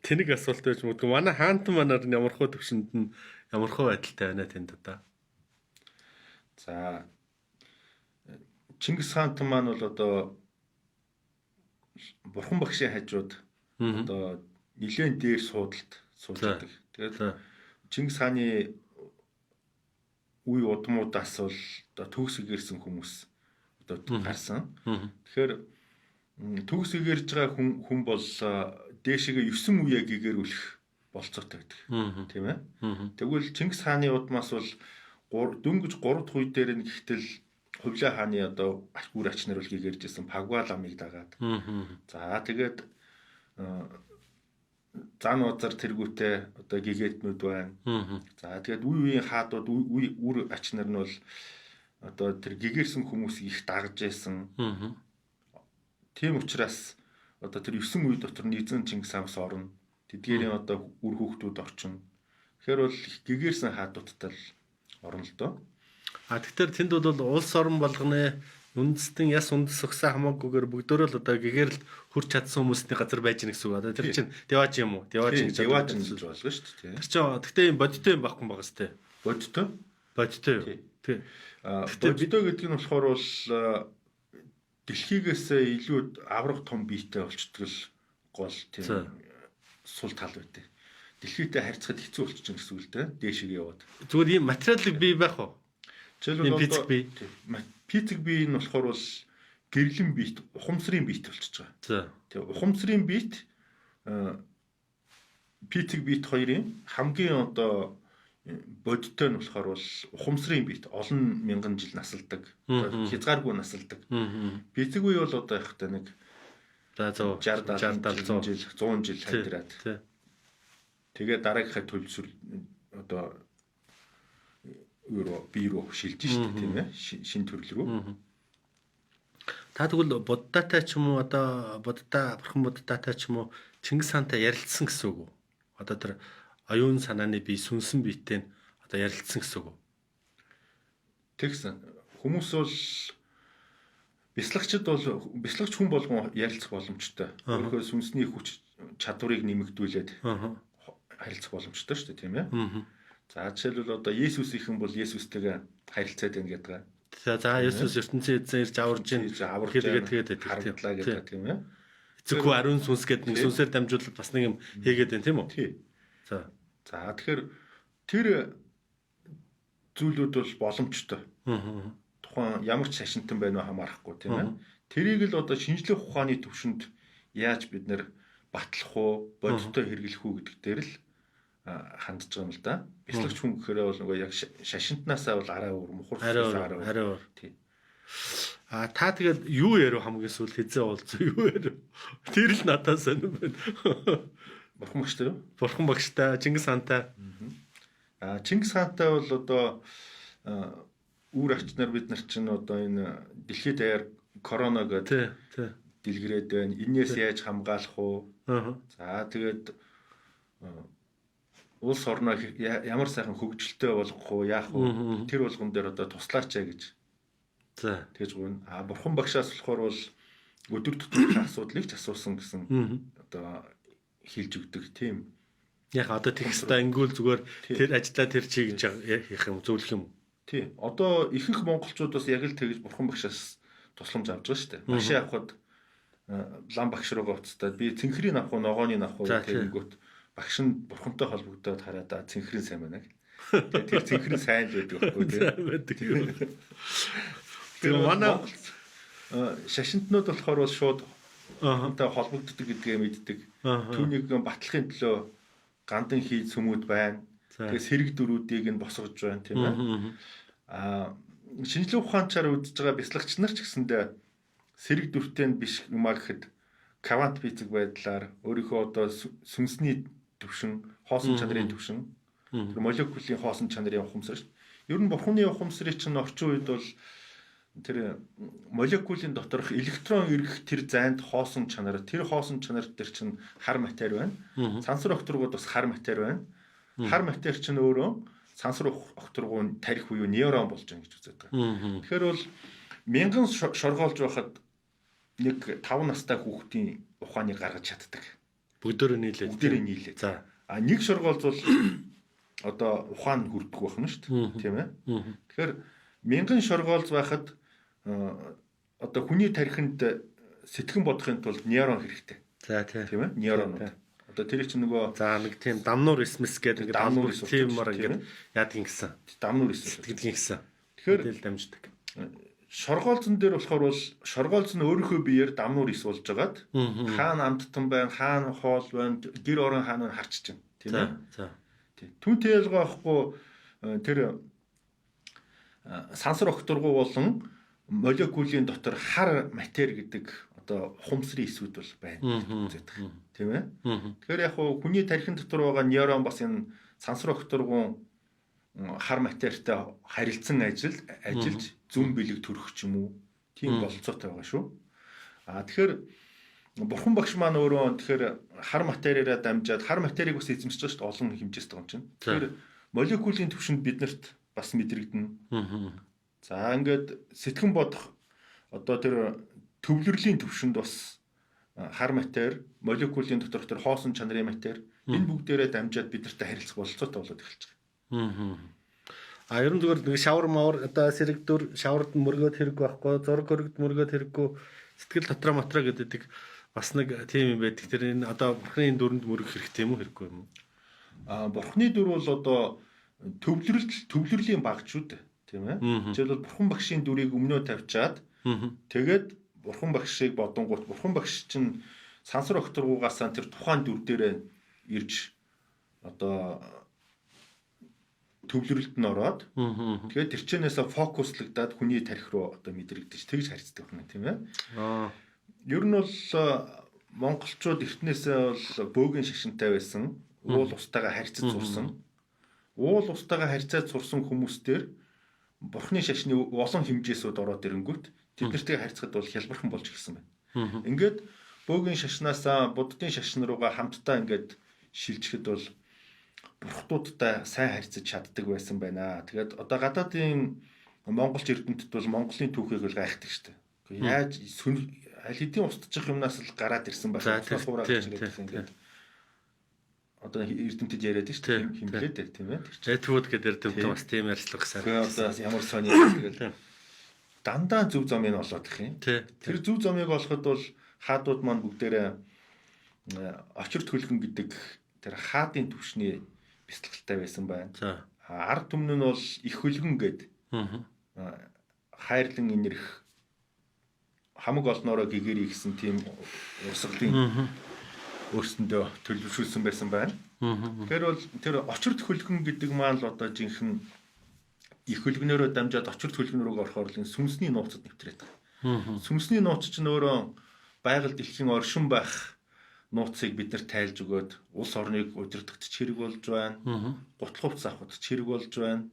тэнэг асуулт байж магадгүй. Манай хаантан манаар ямархуу төвшөнд нь ямархуу байдалтай байна тэнд одоо. За Чингис хаантан маань бол одоо Бурхан багшийн хажууд одоо нэлээд дээр суудалд суудаг. Тэгээд Чингис хааны үе удмуудаас бол одоо төгс гэрсэн хүмүүс одоо гарсан. Тэгэхээр төгс гэрж байгаа хүн бол дээшгээ 9 үеэ гэгэрүүлэх болцоотой байдаг. Тийм ээ. Тэгвэл Чингис хааны удмаас бол дөнгөж 3 дахь үе дээр нь гэхдээ Хувлаа хааны одоо бүр ач нар бол гэгэржсэн Пагва ламыг дагаад. За тэгээд зан узар тэргүүтээ одоо гэгэтнүүд байна. За тэгээд үе үеийн хаадууд үр ач нар нь бол одоо тэр гэгэрсэн хүмүүсийг их дагж байсан. Тийм учраас одоо тэр 9 үе дотор нэгэн Чингис хаанаас орно. Тэдгээрийн одоо үр хүүхдүүд орчин. Тэгэхээр бол гэгэрсэн хаадуудтай л орно л доо. Тэгэхээр тэнд бол улс орон болгоны үндэстэн яс үндэс өгсөн хамаагүйгээр бүгдөө л одоо гэгэрэлд хүрч чадсан хүмүүсийн газар байж гэнэ гэсэн үг. Одоо тэр чинь Деваж юм уу? Деваж гэж болгоно шүү дээ. Тэр чинь гэхдээ юм бодиттой юм байхгүй байгаа сте. Бодиттой? Бодиттой юу? Тий. Бодиттой гэдэг нь болохоор бол дэлхийгээс илүү аврах том биетэй болчдөг л гол тийм сул тал байдаг. Дэлхийтэй харьцахад хэцүү болчихно гэсэн үг л дээ. Дээшээ яваад. Зүгээр ийм материалыг бий байх уу? Жишээлбэл пицэг бие нь болохоор бол гэрлэн биет, ухамсарын биет болчихж байгаа. За. Тэгээ ухамсарын биет пицэг биет хоёрын хамгийн одоо бодиттой нь болохоор бол ухамсарын биет олон мянган жил насалдаг. Хязгааргүй насалдаг. Пицэг бие бол одоо яг та нэг 60 70 жил 100 жил хайдраад. Тэгээ дараагийнхаа төлөвшөл одоо бие рүү шилжиж шүү дээ тийм ээ шин төрөл рүү. Та тэгвэл буддатай ч юм уу одоо бурхан буддатай ч юм уу Чингис хаантай ярилцсан гэсэн үг үү? Одоо тэр оюун санааны бие сүнсэн биетэй одоо ярилцсан гэсэн үг үү? Тэгсэн хүмүүс бол бясалгач хүн болгон ярилцах боломжтой. Өөрийнхөө сүнсний хүч чадварыг нэмэгдүүлээд харилцах боломжтой шүү дээ, тийм ээ. За жишээлбэл одоо Есүс ихэн бол Есүстэйгээ харилцаад байна гэдэг. За Есүс ертөнцийн эзэн ирж аварж ийн тэгээд харагдлаа гэдэг тийм ээ. Эцэггүй ариун сүнс гэдэг нэг сүнсээр дамжуулаад бас нэг юм хийгээд байна тийм үү? Тий. За тэгэхээр тэр зүйлүүд бол боломжтой. Тухайн ямар ч шашинтан байна уу хамаарахгүй тийм ээ. Тэрийг л одоо шинжлэх ухааны төвшөнд яаж бид нэр батлах уу, бодиттой хэрэглэх үү гэдэг дээр л хандж байгаа юм л да. Бяцлагч хүн гэхээр бол нөгөө яг шашинтнаасаа бол арай өөр, мухархаас арай өөр. Тий. Та тэгээд юу ярив хамгийн сүүл хизээ уулзсан юу ярив? Тэр л надад сонирм байна. Бурхан багштай юу? Бурхан багштай, Чингис хаантай. Чингис хаантай бол одоо үүр агч нар бид нар чинь одоо энэ дэлхийд даяар корона гэдэг дэлгэрээд байна. Энээс яаж хамгаалах уу? За тэгээд улс орноо ямар сайхан хөгжилтэй болгох уу, яах уу? Тэр болгон дээр одоо туслаач гэж. За тэгж гүн. Бурхан багшаас болохоор бол өдөр тутмын асуудлыг ч асуусан гэсэн одоо хэлж өгдөг тийм. Яг одоо текстаа ингүүл зүгээр тэр ажлаа тэр чи гэж хийх юм зөвлөх юм. Тий. Одоо ихэнх монголчууд бас яг л тэгж бурхан багшаас тусламж авч байгаа шүү дээ. Машин авахд лам багш руугаа уцтаад би цэнхрийн авах уу, ногооны авах уу тэгэнгүүт багш нь бурхантай холбогдоод хараад цэнхрийн сайн байна. Тэгээд тэр цэнхрийн сайн л байдаг байхгүй тийм. Тэр манай шашинтнууд болохоор бол шууд бурхантай холбогддог гэдгээ мэддэг. Түүнийг батлахын төлөө гандан хийж сүмүүд байна. Тэгээс хэрэг дөрүүдийг нь босгож байна тийм ээ. Шинжлэх ухаанчаар үзэж байгаа бяцлагч нар ч гэсэндээ сэрэг дүртэй нь биш юмаа гэхэд квант физик байдлаар өөрийнхөө одоо сүнсний төвшин, хоосон чанарын төвшин, молекулын хоосон чанарын ухамсар шүү дээ. Ер нь бурханы ухамсарыг чинь орчин үед бол тэр молекулын доторх электрон эргэх тэр зайд хоосон чанар, тэр хоосон чанар дээр чинь хар матери байна. Сансар окторгууд бас хар матери байна. Хар матери чинь өөрөө сансар окторгуун тарих буюу нейрон болж байгаа гэж үздэг. Тэгэхээр бол мянган шоргоолж байхад нэг 5 настай хүүхдийн ухааныг гаргаж чаддаг. Бүгдөө нийлээд. За. Нэг шоргоолж бол одоо ухаан хүрдэг байх нь шүү дээ. Тийм ээ. Тэгэхээр мянган шоргоолж байхад одоо хүний тархинд сэтгэн бодохын тулд нейрон хэрэгтэй. За тийм ээ. Нейронууд. Одоо тэр чинь нөгөө нэг тийм дамнуур эсмэс гэдэг нэг дамнуур тиймэр ингээд яадгийн гэсэн. Дамнуур эсмэс гэдгийн гэсэн. Тэгэхээр дамждаг. Шоргоолзон дээр болохоор бол шоргоолз нь өөрийнхөө биеэр дамнуур ис болж байгаад хаана амттан байна, хаана хоол байна, гэр орон хаана харчиж байна. Тийм ээ. За. Түүнтэй ялгаахгүй тэр сансар окторгуу болон молекулын дотор хар матери гэдэг одоо ухамсарын эсвүүд бол байна гэдэг. Тийм ээ. Тэгэхээр яг хуу хүний тархин дотор байгаа нейрон бас энэ сансар окторгуун хар материтай харилцан ажиллаж зүн бэлэг төрөх ч юм уу тийм бололцоотой байгаа шүү. Тэгэхээр бурхан багш маань өөрөө тэгэхээр хар материараа дамжаад хар материйг бас эзэмшиж байгаа шүү дээ олон хэмжээст байгаа юм чинь. Тэгэхээр молекулын түвшинд биднэрт бас мэдрэгдэнэ. За ингээд сэтгэн бодох одоо тэр төвлөрлийн түвшинд бас хар матери, молекулын дотор тэр хоосон чанарын матери энэ бүгдээрээ дамжаад биднэртэй харилцах бололцоотой болоод эхэлж байгаа. Ер нь зүгээр нэг шавар мавар одоо сэрэг дүр шавард мөргөөд хэрэг байхгүй, зураг хөрөгд мөргөөд хэрэггүй, сэтгэл дотроо мотроо гэдэг бас нэг тийм юм байдаг. Тэр энэ одоо бурхны дүрэнд мөргөх хэрэгтэй юм уу хэрэггүй юм уу? Бурхны дүр бол одоо төвлөрлийн баг шүү дээ, тийм ээ. Жишээлбэл бурхан багшийн дүрийг өмнөө тавьчаад тэгээд бурхан багшийг бодонгууд бурхан багш чинь сансар окторгуугаасаа тэр тухайн дүр дээрээ ирж одоо төвлөрөлд нь ороод тэгээд тэрчнээсээ фокуслагдаад хүний тарих руу одоо мэдрэгдэж тэгж харьцдаг юм тийм ээ. Ер нь бол монголчууд эртнээсээ бол бөөгийн шашинтай байсан, уул устайгаа харьцаж сурсан. Уул устайгаа харьцаж сурсан хүмүүстээр бурхны шашны олон хэмжээсүүд ороод ирэнгүүт тэд нартэй харьцахад бол хялбархан болж ирсэн байна. Ингээд бөөгийн шашнаасаа буддын шашин руугаа хамтдаа ингээд шилжихэд бол бурхтуудтай сайн харьцаж чаддаг байсан байна. Тэгээд одоо гадаадын монголч эрдэмтэд бол Монголын түүхийг л гайхдаг шүү дээ. Яаж аль хэдийн устчих юмнаас л гараад ирсэн байна. Уснаас хуураад ирээд ингээд одоо эрдэмтэд яриад шүү дээ. Химлээд дээ тийм ээ. Эдвуд гэдэг эрдэмтэн бас тийм ярьцлага гэсэн. Одоо ямар сони тэгэл дандаа зөв замыг олоод их юм. Тэр зөв замыг олоход бол хаадууд маань бүгдээрээ очирт хөлгөн гэдэг тэр хаадын түвшний бяцлагтай байсан байна. Ард түмэн нь бол их хөлгөн гэдэг. Хайрлан инэрх хамаг олноороо гэгэрий гэсэн тийм урсгалын өөрсөндөө төлөвшүүлсэн байсан байна. Тэгэхээр бол тэр очирт хөлгөн гэдэг маань л одоо жинхэнэ их хөлгөнөөрөө дамжаад очирт хөлгөн рүү орохоор л сүнсний нууцад нэвтрээд байгаа. Сүнсний нууц чинь өөрөө байгаль дэлхийн оршин байх нууцыг бид нар тайлж өгөөд улс орныг удирдахад ч хэрэг болж байна. Гутлах хувцас авахд ч хэрэг болж байна.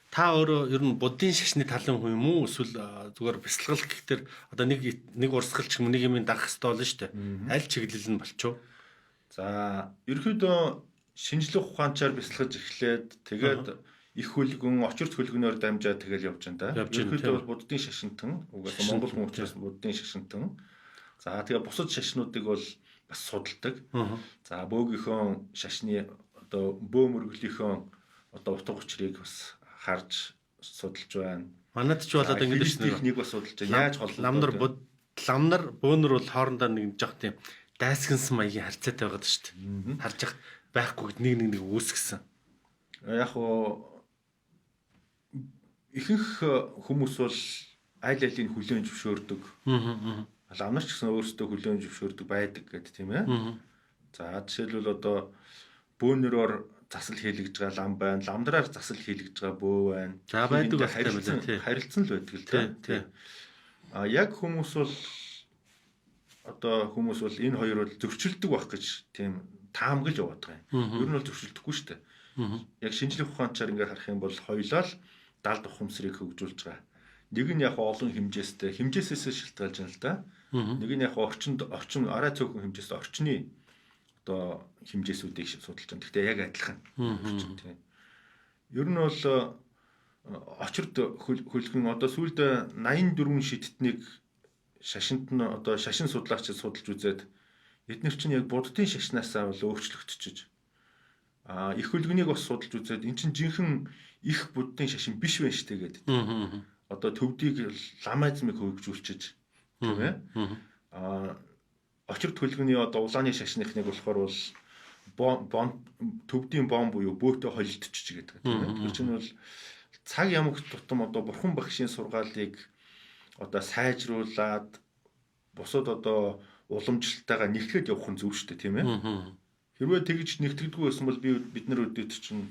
Та өөрөө ер нь буддын шашны талын хүн юм уу? Эсвэл зүгээр бясалгал гэхтэр одоо нэг урсгалч юм нэг юм дагах хэрэгтэй болно шүү дээ. Аль чиглэл нь болчихоо? За, ерөөдөө шинжлэх ухаанчаар бясалгаж эхлээд тэгээд их хөлгөн, очирт хөлгөнөөр дамжаад тэгэл явж байна да. Ерөөдөө бол буддын шашинтан, угаасаа монгол хүн учраас буддын шашинтан. За тэгээ бусад шашнуудыг бол бас судалдаг. За бөөгийнхөө шашны одоо бөө мөргөлийнхөө одоо утга учирыг бас харж судалж байна. Манайд ч болоод ингэж нэг бас судалж байна. Яаж холбоо ламнар бөөнөр бол хоорондоо нэг жоох тийм дайсгансан маягийн харьцаатай байгаад шүү дээ. Харж байхгүй нэг үүсгэсэн. Яг уу ихэнх хүмүүс бол аль алийг хүлээн зөвшөөрдөг. Ламнар ч гэсэн өөрсдөө хүлээн зөвшөөрдөг байдаг гэдэг тийм ээ. За жишээлбэл одоо бөөнөрөөр засал хийлгэж байгаа лам байна, ламдраар засал хийлгэж байгаа бөө байна. За байдаг байх харилцсан л байдаг л тийм. Яг хүмүүс бол энэ хоёр бол зөрчилдөг байх гэж тийм таамаглаж яваад байгаа юм. Ер нь бол зөрчилдөхгүй шүү дээ. Яг шинжлэх ухаанчаар ингээд харах юм бол хоёулаа л далд ухамсарыг хөгжүүлж байгаа. Нэг нь яг олон хэмжээсээс шалтгаалж байна л да. Нэг нь яг орчин арай цөөхөн хэмжээс орчны одоо хэмжээсүүдийг судалж байна. Гэхдээ яг адилхан. Тийм. Ер нь бол очирт хөлгөн одоо сүүлд 84 шидтнийг шашинт нь одоо шашин судлаагчид судалж үзээд эдгээр чинь яг буддын шашнаасаа бол өөрчлөгдөж их хөлгөнийг бас судалж үзээд эн чинь жинхэнэ их буддын шашин биш байх штэ гэдэг. Одоо төвдийг ламаизмыг хөгжүүлчихэж тийм ээ. Очирт хөлгөний одоо улааны шашныхныг болохоор бол төвдийн бом буюу бөөтө холилдчихж гэдэг тийм ээ. Тэр чинь бол цаг ямагт тутам одоо бурхан багшийн сургаалыг одоо сайжруулад бусад одоо уламжлалтайгаа нэгтгэхэд явах нь зөв шүү дээ тийм ээ. Хэрвээ тэгж нэгтгэдэггүй байсан бол бид нар өдөрт чинь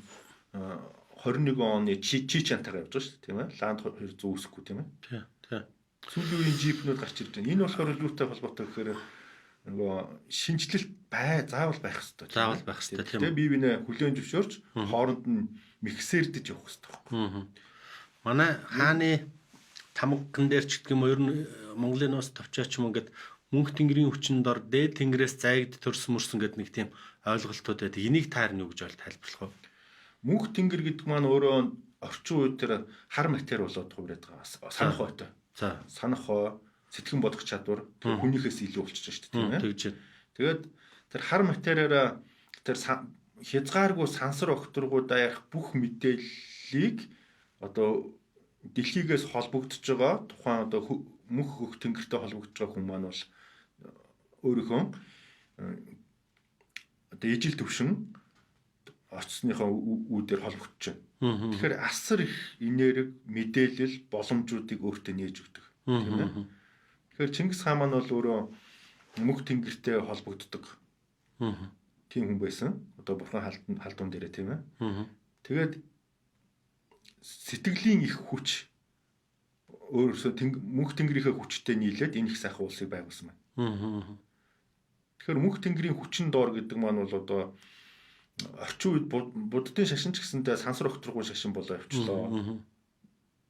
21 оны чи чантайгаа явж байгаа шүү дээ тийм ээ. Ланд 2 зүүсэхгүй тийм ээ. Тийм. Сүүлийн үеийн джипнүүд гарч ирж байна. Энэ болохоор юутай холбоотой гэхээр нөгөө шинжлэлт заавал байх хэрэгтэй. Заавал байх хэрэгтэй тийм. Тэгээ бие биенээ хүлээн зөвшөөрч хооронд нь миксердэж явах хэрэгтэй байхгүй. Манай хааны тамган дээр ч гэдэг юм уу ер нь Монголын нуус товчооч юм ингээд мөнх тэнгэрийн хүчинд дор дээд тэнгэрээс зайгд төрсөн мөрсөн гэдэг нэг тийм ойлголтууд байдаг. Энийг таарна юу гэж бол тайлбарлах вэ? Мөнх тэнгэр гэдэг маань өөрөө орчин үед тэр хар матери болоод хувраад байгаа. Санах хойтой. За санах хой, сэтгэн бодох чадвар тэр хүнийхээс илүү болчихж байна шүү дээ тийм ээ. Тэгээд тэр хар материараа тэр хязгааргүй сансар огторгуудаа ярих бүх мэдээллийг одоо дэлхийгээс холбогдож байгаа тухайн одоо мөнх хөх тэнгэртэй холбогдож байгаа хүн маань бол өөрийнхөө одоо ижил төвшин очсныхоо үүдээр холбогдож байна. Тэгэхээр асар их энерги, мэдээлэл, боломжуудыг өөртөө нээж өгдөг. Тийм ээ. Тэгэхээр Чингис хаан маань бол өөрөө мөнх тэнгэртэй холбогддог. Тийм хүн байсан. Одоо бурхан халдун дээрээ тийм ээ. Тэгээд сэтгэлийн их хүч өөрөөсөө мөнх тэнгэрийнхээ хүчтэй нийлээд энэ их сайхан улсыг байгуулсан байна. Тэгэхээр мөнх тэнгэрийн хүчин доор гэдэг маань бол одоо орчин үед буддын шашин ч гэсэндээ сансар огторгуун шашин болоо явчлаа.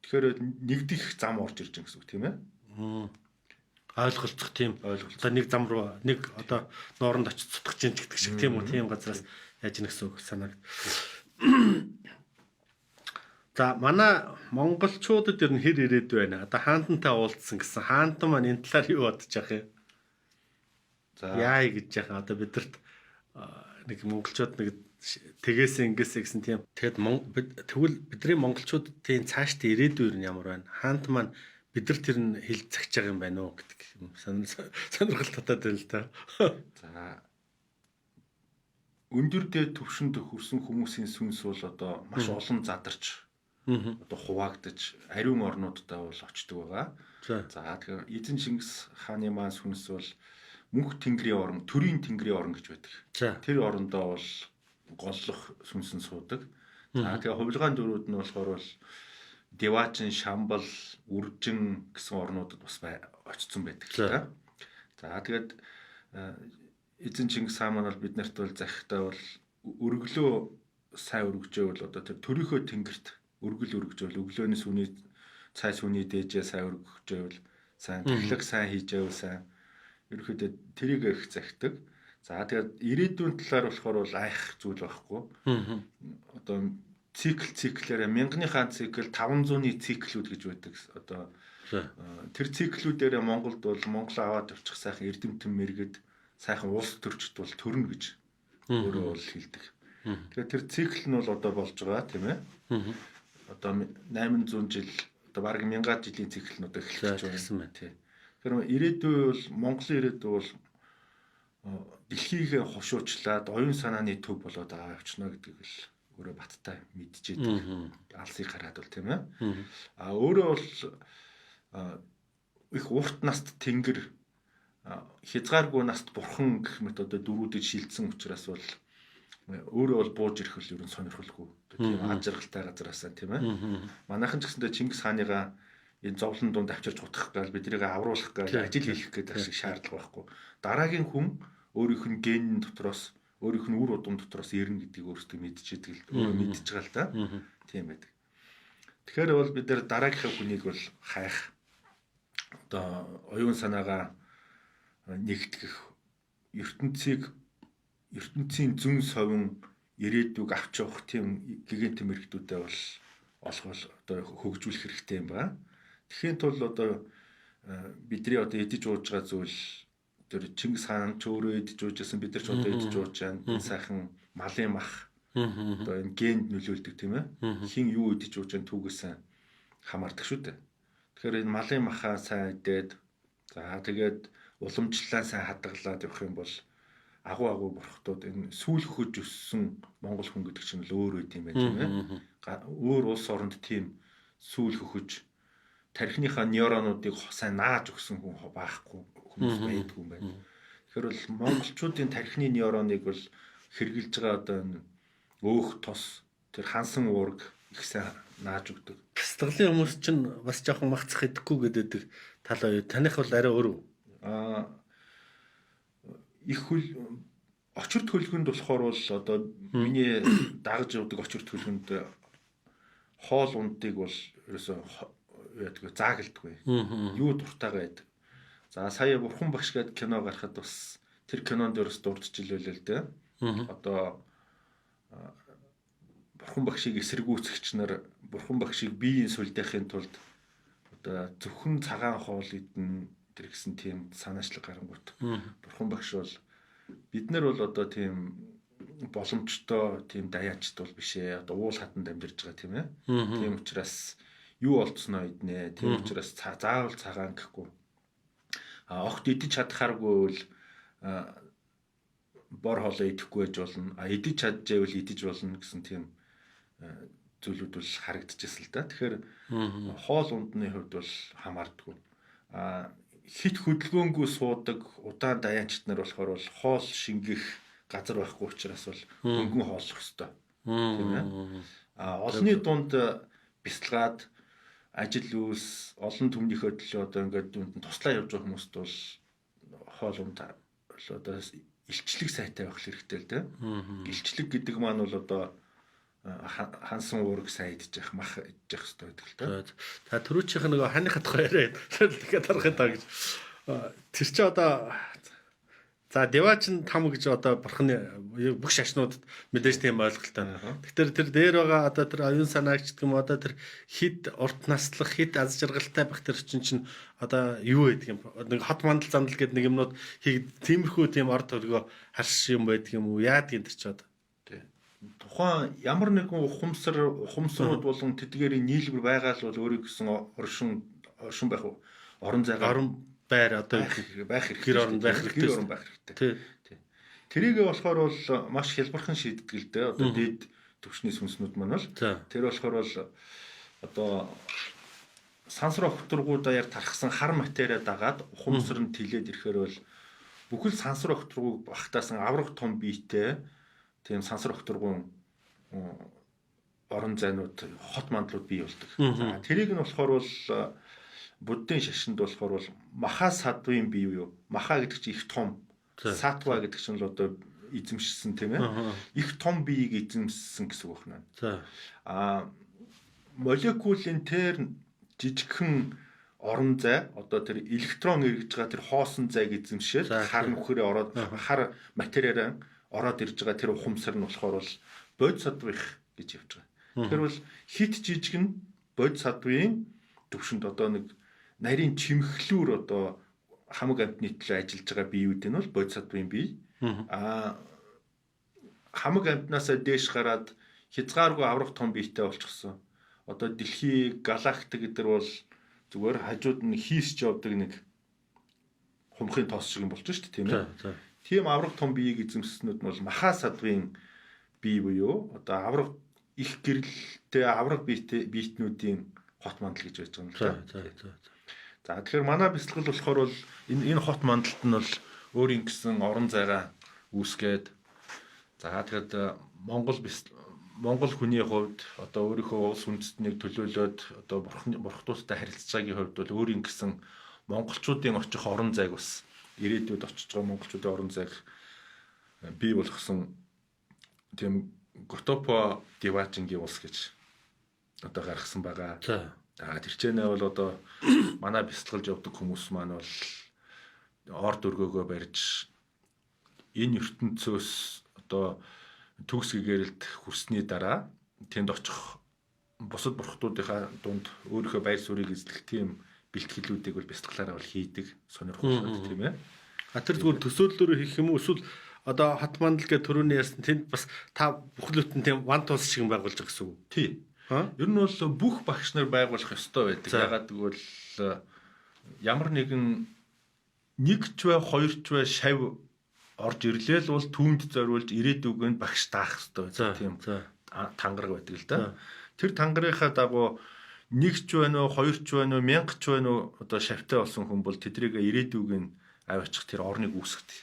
Тэгэхээр нэгдэх зам орж ирж байгаа гэсэн үг тийм ээ. Ойлголцох тийм. Одоо нэг зам руу нэг одоо нооронд очиж цутгах чинь гэдэг шиг тийм үү? Тийм газраас яаж ийн гэсэн үг санааг. За манай монголчуудад ер нь хэр ирээд байна? Одоо хаантантай уулзсан гэсэн. Хаантан маань энэ талаар юу бодож байгаа юм? За Яа гэж яхаа одоо бидэрт нэг монголчууд нэг тэгээс ингэсэ гэсэн тийм. Тэгэхэд тэгвэл бидний монголчуудын цаашдаа ирээдүйр нь ямар байна? Хаант маань бид нар тэр нь хил цагж байгаа юм байна уу гэдэг юм сонирхол татаад байна л да. за өндөр дээд төвшөнд хүрсэн хүмүүсийн сүнс бол одоо маш олон задарч одоо хуваагдаж ариун орнуудтай бол очдөг байгаа. За тэгэхээр эзэн Чингис хааны маань сүнс бол мөнх тэнгэрийн орн, төрийн тэнгэрийн орн гэж байдаг. Тэр орондоо бол голлох сүнс нь суудаг. За тэгээ хувилгаан дөрүүд нь болохоор бол Девачин, Шамбал, Үржин гэсэн орнуудад бас очсон байдаг л та. За тэгээд эзэн Чингис хаан маань бол биднэрт бол захихдаа бол өргөлөө сайн өргөжөөл одоо тэр төрийнхөө тэнгэрт өргөл өргөжөөл өглөөний сүний цай сүний дээжээ сайн өргөжөөл сайн тахлаг сайн хийжээвэл сайн ерөөхдөө тэрийг их захидаг. За тэгээд ирээдүйн талаар болохоор бол айх зүйл байхгүй. Одоо циклээр мянганыхаа цикл 500-ны циклүүд гэж байдаг. Одоо тэр циклүүдээр Монголд бол Монгол аваад авчих сайхан эрдэмтэн мэргэд сайхан улс төрчд бол төрнө гэж өөрөө бол хэлдэг. Тэгэхээр тэр цикл нь бол одоо болж байгаа тийм ээ. Одоо 800 жил одоо бараг 1000 жилийн цикл нь одоо эхэлж байна тийм. Тэгэхээр ирээдүй бол Монголын ирээдүй бол дэлхийг хошуучлаад оюун санааны төв болоод байгаа явчихна гэдгийг л өөрөө баттай мэдчихэдэг. Алсыг хараад бол тийм ээ. А өөрөө бол их урт наст тэнгэр хязгааргүй наст бурхан гэх мэт одоо дөрүүдэд шилжсэн учраас бол өөрөө бол бууж ирэх л ерөн сонирхолгүй. Тийм ажиргалтай газараасаа тийм ээ. Манайхан ч гэсэндээ Чингис хааныгаа энэ зовлон дунд авчирч утгах гал биднийг авруулах гал ажил хийх гэдэг шиг шаардлага байхгүй. Дараагийн хүн өөрийнх нь ген дотроос өөрийнх нь үр удам дотроос ирнэ гэдгийг өөрсдөө мэдчихэдэг л өөрөө мэдчихэж байгаа л та. Тийм байдаг. Тэгэхээр бол бид нар дараагийнхаа хүнийг бол хайх одоо оюун санаагаа нэгтгэх ертөнцийн зүүн совин ирээдүг авч явах тийм гигантын тэмэрхтүүдээ бол олох одоо хөгжүүлэх хэрэгтэй юм ба. Тэгэхин тул одоо бидний одоо идэж ууж байгаа зүйл тэр Чингис хаан ч өөрөө идэж уужсэн бид нар ч одоо идэж ууж байна. Энэ сайхан малын мах одоо энэ генд нөлөөлдөг тийм ээ. Хин юу идэж ууж байна түүгээс хамаардаг шүү дээ. Тэгэхээр энэ малын махаа сайн идээд за тэгээд уламжлалаа сайн хадгалаад явах юм бол агуу бурхтууд энэ сүүл хөхөж өссөн монгол хүн гэдэг чинь л өөр үт юм байна тийм ээ. Өөр улс оронд тийм сүүл хөхөж тархиныхаа нейронуудыг сайн нааж өгсөн хүн байхгүй хүмүүс байдгүй юм байна. Тэгэхээр бол монголчуудын тархины нейроныг бол хэрглэж байгаа одоо энэ өөх тос тэр хансан уург их сайн нааж өгдөг. Стаглын хүмүүс чинь бас жоохон махцах идэхгүй гэдэг тал уу. Таних бол арай өөр үү? Их хөл очирт хөлгөнд болохоор бол одоо миний дагаж явдаг очирт хөлгөнд хоол ундыг бол ерөөсөө яадаг заагладаггүй. Юу дуртайгаа байдаг. За сая Бурхан багш гээд кино гарахад бас тэр кинонд ерөөс дурдчихлээ л дээ. Одоо Бурхан багшийг эсэргүүцэгч нар Бурхан багшийг биеийн сүлдэхийн тулд одоо зөвхөн цагаан хоол идэн тэр гэсэн тийм санаачлаг гарангуут. Бурхан багш бол бид нар бол одоо тийм боломжтой тийм даяачд бол биш ээ. Одоо уул хатанд амьдарч байгаа тийм ээ. Тийм учраас юу олцсноо иднэ. Тийм учраас заавал цагаан гэхгүй. Огт идэж чадхааргүй бол бор хоолоо идэхгүй байж болно. Идэж чаджээвэл идэж болно гэсэн тийм зүйлүүд бол харагдчихсан л да. Тэгэхээр хоол ундны хувьд бол хамаардаггүй. Хит хөдөлгөөнгүй суудаг удаан даяачд нар болохоор бол хоол шингэх газар байхгүй учраас бол хөнгөн хооллох ёстой. Тийм ээ. Олонний дунд бясалгаад ажил үйлс олон түмнийхөө төлөө одоо ингээд дүнд туслаа явж байгаа хүмүүст бол хоол унд одоо илчлэг сайтай байх хэрэгтэй л дээ. Илчлэг гэдэг маань бол одоо хансан уург сайн идэж явах, мах идэж явах хэрэгтэй байдаг л дээ. Та түрүүчийнх нөгөө ханых хатгаа яриад тэгэхээр дарах таа гэж. Тэр чи одоо За деваачин там гэж одоо бурхны бүх шашнуудад мэдээж тийм ойлголттой. Тэгэхээр тэр дээр байгаа одоо тэр оюун санаагч гэх юм одоо тэр хид урт наслах хид аз жаргалтай байх тэр чинь одоо юу байдаг юм нэг хот мандал зандал гэдэг нэг юмнууд тиймэрхүү тийм орд төргөө харш юм байдаг юм уу яадаг энэ ч одоо. Тухайн ямар нэгэн ухамсарууд болон тэдгээрийн нийлбэр байгаа л бол өөрийн гэсэн оршин байх орон зайгаар байр одоо байх хэрэгтэй. Гэр орон байх хэрэгтэй. Тий. Тэрийг болохоор бол маш хялбархан шийддэг л дээ. Одоо дээд төвчний сүнснүүд маань бол тэр болохоор бол одоо сансар огторгуу даяар тархсан хар материа дагаад ухамсар нь тэлээд ирэхээр бол бүхэл сансар огторгууг багтаасан аврах том биетэй тийм сансар огторгуун орон зайнууд хот мандлууд бий болдог. За тэрийг нь болохоор бол буддын шашинд болохоор бол маха садвын бие юу? Маха гэдэг чинь их том. Сатва гэдэг чинь л одоо эзэмшсэн тийм ээ. Их том биеийг эзэмшсэн гэсэн үг байна. За. Молекулын тэр жижигхэн орон зай одоо тэр электрон эргэж байгаа тэр хоосон зайг эзэмшээд хар нөхөрөө ороод хар материалаар ороод ирж байгаа тэр ухамсар нь болохоор бол бодис садвих гэж явж байгаа. Тэр бол хит жижиг нь бодис садвын төвшөнд одоо нэг нарийн чимхлүүр одоо хамаг амьтны төлөө ажиллаж байгаа биеүүд нь бол бодис садвын бие. Хамаг амьтнаасаа дээш гараад хязгааргүй аврах том биетэй болчихсон. Одоо дэлхий галактик гэдэр бол зүгээр хажууд нь хийсч явдаг нэг хумхын тоос шиг юм болж шүү дээ тийм ээ. Тийм аврах том биеийг эзэмсснүүд нь бол маха садвын бие буюу одоо аврах их гэрэлтэй аврах биетнүүдийн хот мандал гэж байж байгаа юм л да. За тэгэхээр манай бэлтгэл болохоор бол энэ хот мандалт нь бол өөрийн гэсэн орон зайгаа үүсгээд за тэгэхэд Монгол хүний хувьд одоо өөрийнхөө улс үндэстнийг төлөөлөөд одоо бурхтуустай харилцаж байгаагийн хувьд бол өөрийн гэсэн монголчуудын очих орон зайг бас ирээдүйд очиж байгаа монголчуудын орон зайг бий болгосон тийм Готопо Девачингийн улс гэж одоо гаргасан байгаа. Тэр чэнэ бол одоо манай бясалгалж явдаг хүмүүс маань бол орд өргөөгөө барьж энэ ертөнцөөс одоо төгс гэгэрэлд хүрсний дараа тэнд очих бусад бурхтуудынхаа дунд өөрийнхөө байр суурийг эзлэх тийм бэлтгэлүүдийг бол бясалгалаараа бол хийдэг сонирхолтой тийм ээ. Тэр зүгээр төсөөллөөр хийх юм уу эсвэл одоо хот мандал гэх төрөний ярьсан тэнд бас та бүхлөтэн тийм ван тус шиг байгуулж байгаа гэсэн үг. Тий. Ер нь бол бүх багш нар байгуулах ёстой байдаг. Ягаад гэвэл ямар нэгэн нэг ч бай хоёр ч бай шав орж ирлээ л бол түүнд зориулж ирээдүгэнд багш даах ёстой. Тийм тангараг байдаг л да. Тэр тангарынхаа дагуу нэг ч байна уу, хоёр ч байна уу, мянга ч байна уу одоо шавтай болсон хүн бол тэдрийг ирээдүгэнд аваачих тэр орныг үүсгдэг.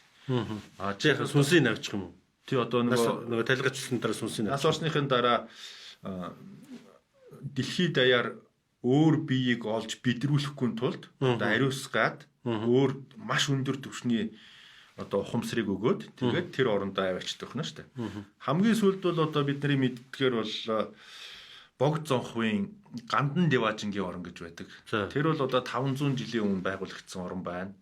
Жаахан сүнсийг авчих юм уу? Тий одоо нөгөө талгажсан дараа сүнсийг нас орсныхын дараа дэлхийд даяар өөр биеийг олж бидрүүлэхгүй тулд одоо ариусгаад өөр маш өндөр түвшний одоо ухамсарыг өгөөд тэгээд тэр орондоо аваачдаг байна шүү дээ. Хамгийн сүүлд бол одоо бидний мэддгээр бол богд зонхвын Гандан Девачингийн орон гэж байдаг. Тэр бол одоо 500 жилийн өмнө байгуулагдсан орон байна.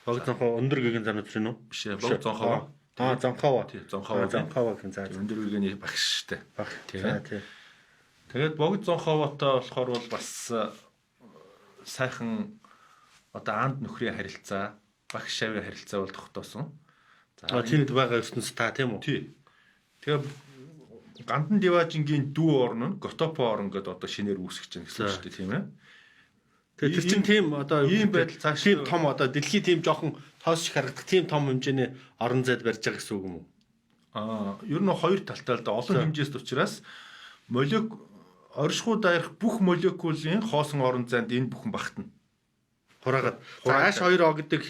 Богд зонхоо өндөр гэгийн занууд чинь үү? Биш ээ, богд зонхоо. Зонхоо. Тий, зонхоо гэх заа. Өндөр гэгийн багш шүү дээ. Тий. Тэгээд богд зонхоовтой болохоор бол бас сайхан одоо анд нөхрийн харилцаа, багш шавийн харилцаа бол тогтоосон. За тэнд байгаа ертөнц та тийм үү? Тий. Тэгээд Гандан Девачингийн дүү орн нь Готопо орн гэдээ одоо шинээр үүсгэж байна гэсэн үг шүү дээ, тийм ээ. Тэгээд тэр чинь тийм одоо ийм байдал цааш тийм том одоо дэлхий тийм жоохон тоос шиг харагдах тийм том хэмжээний орон зайд барьж байгаа гэсэн үг юм уу? Ер нь хоёр талтай л да олон хэмжээст учраас оршихуй дайрах бүх молекулын хоосон орон зайд энэ бүхэн багтана. Хураагаад H2O гэдэг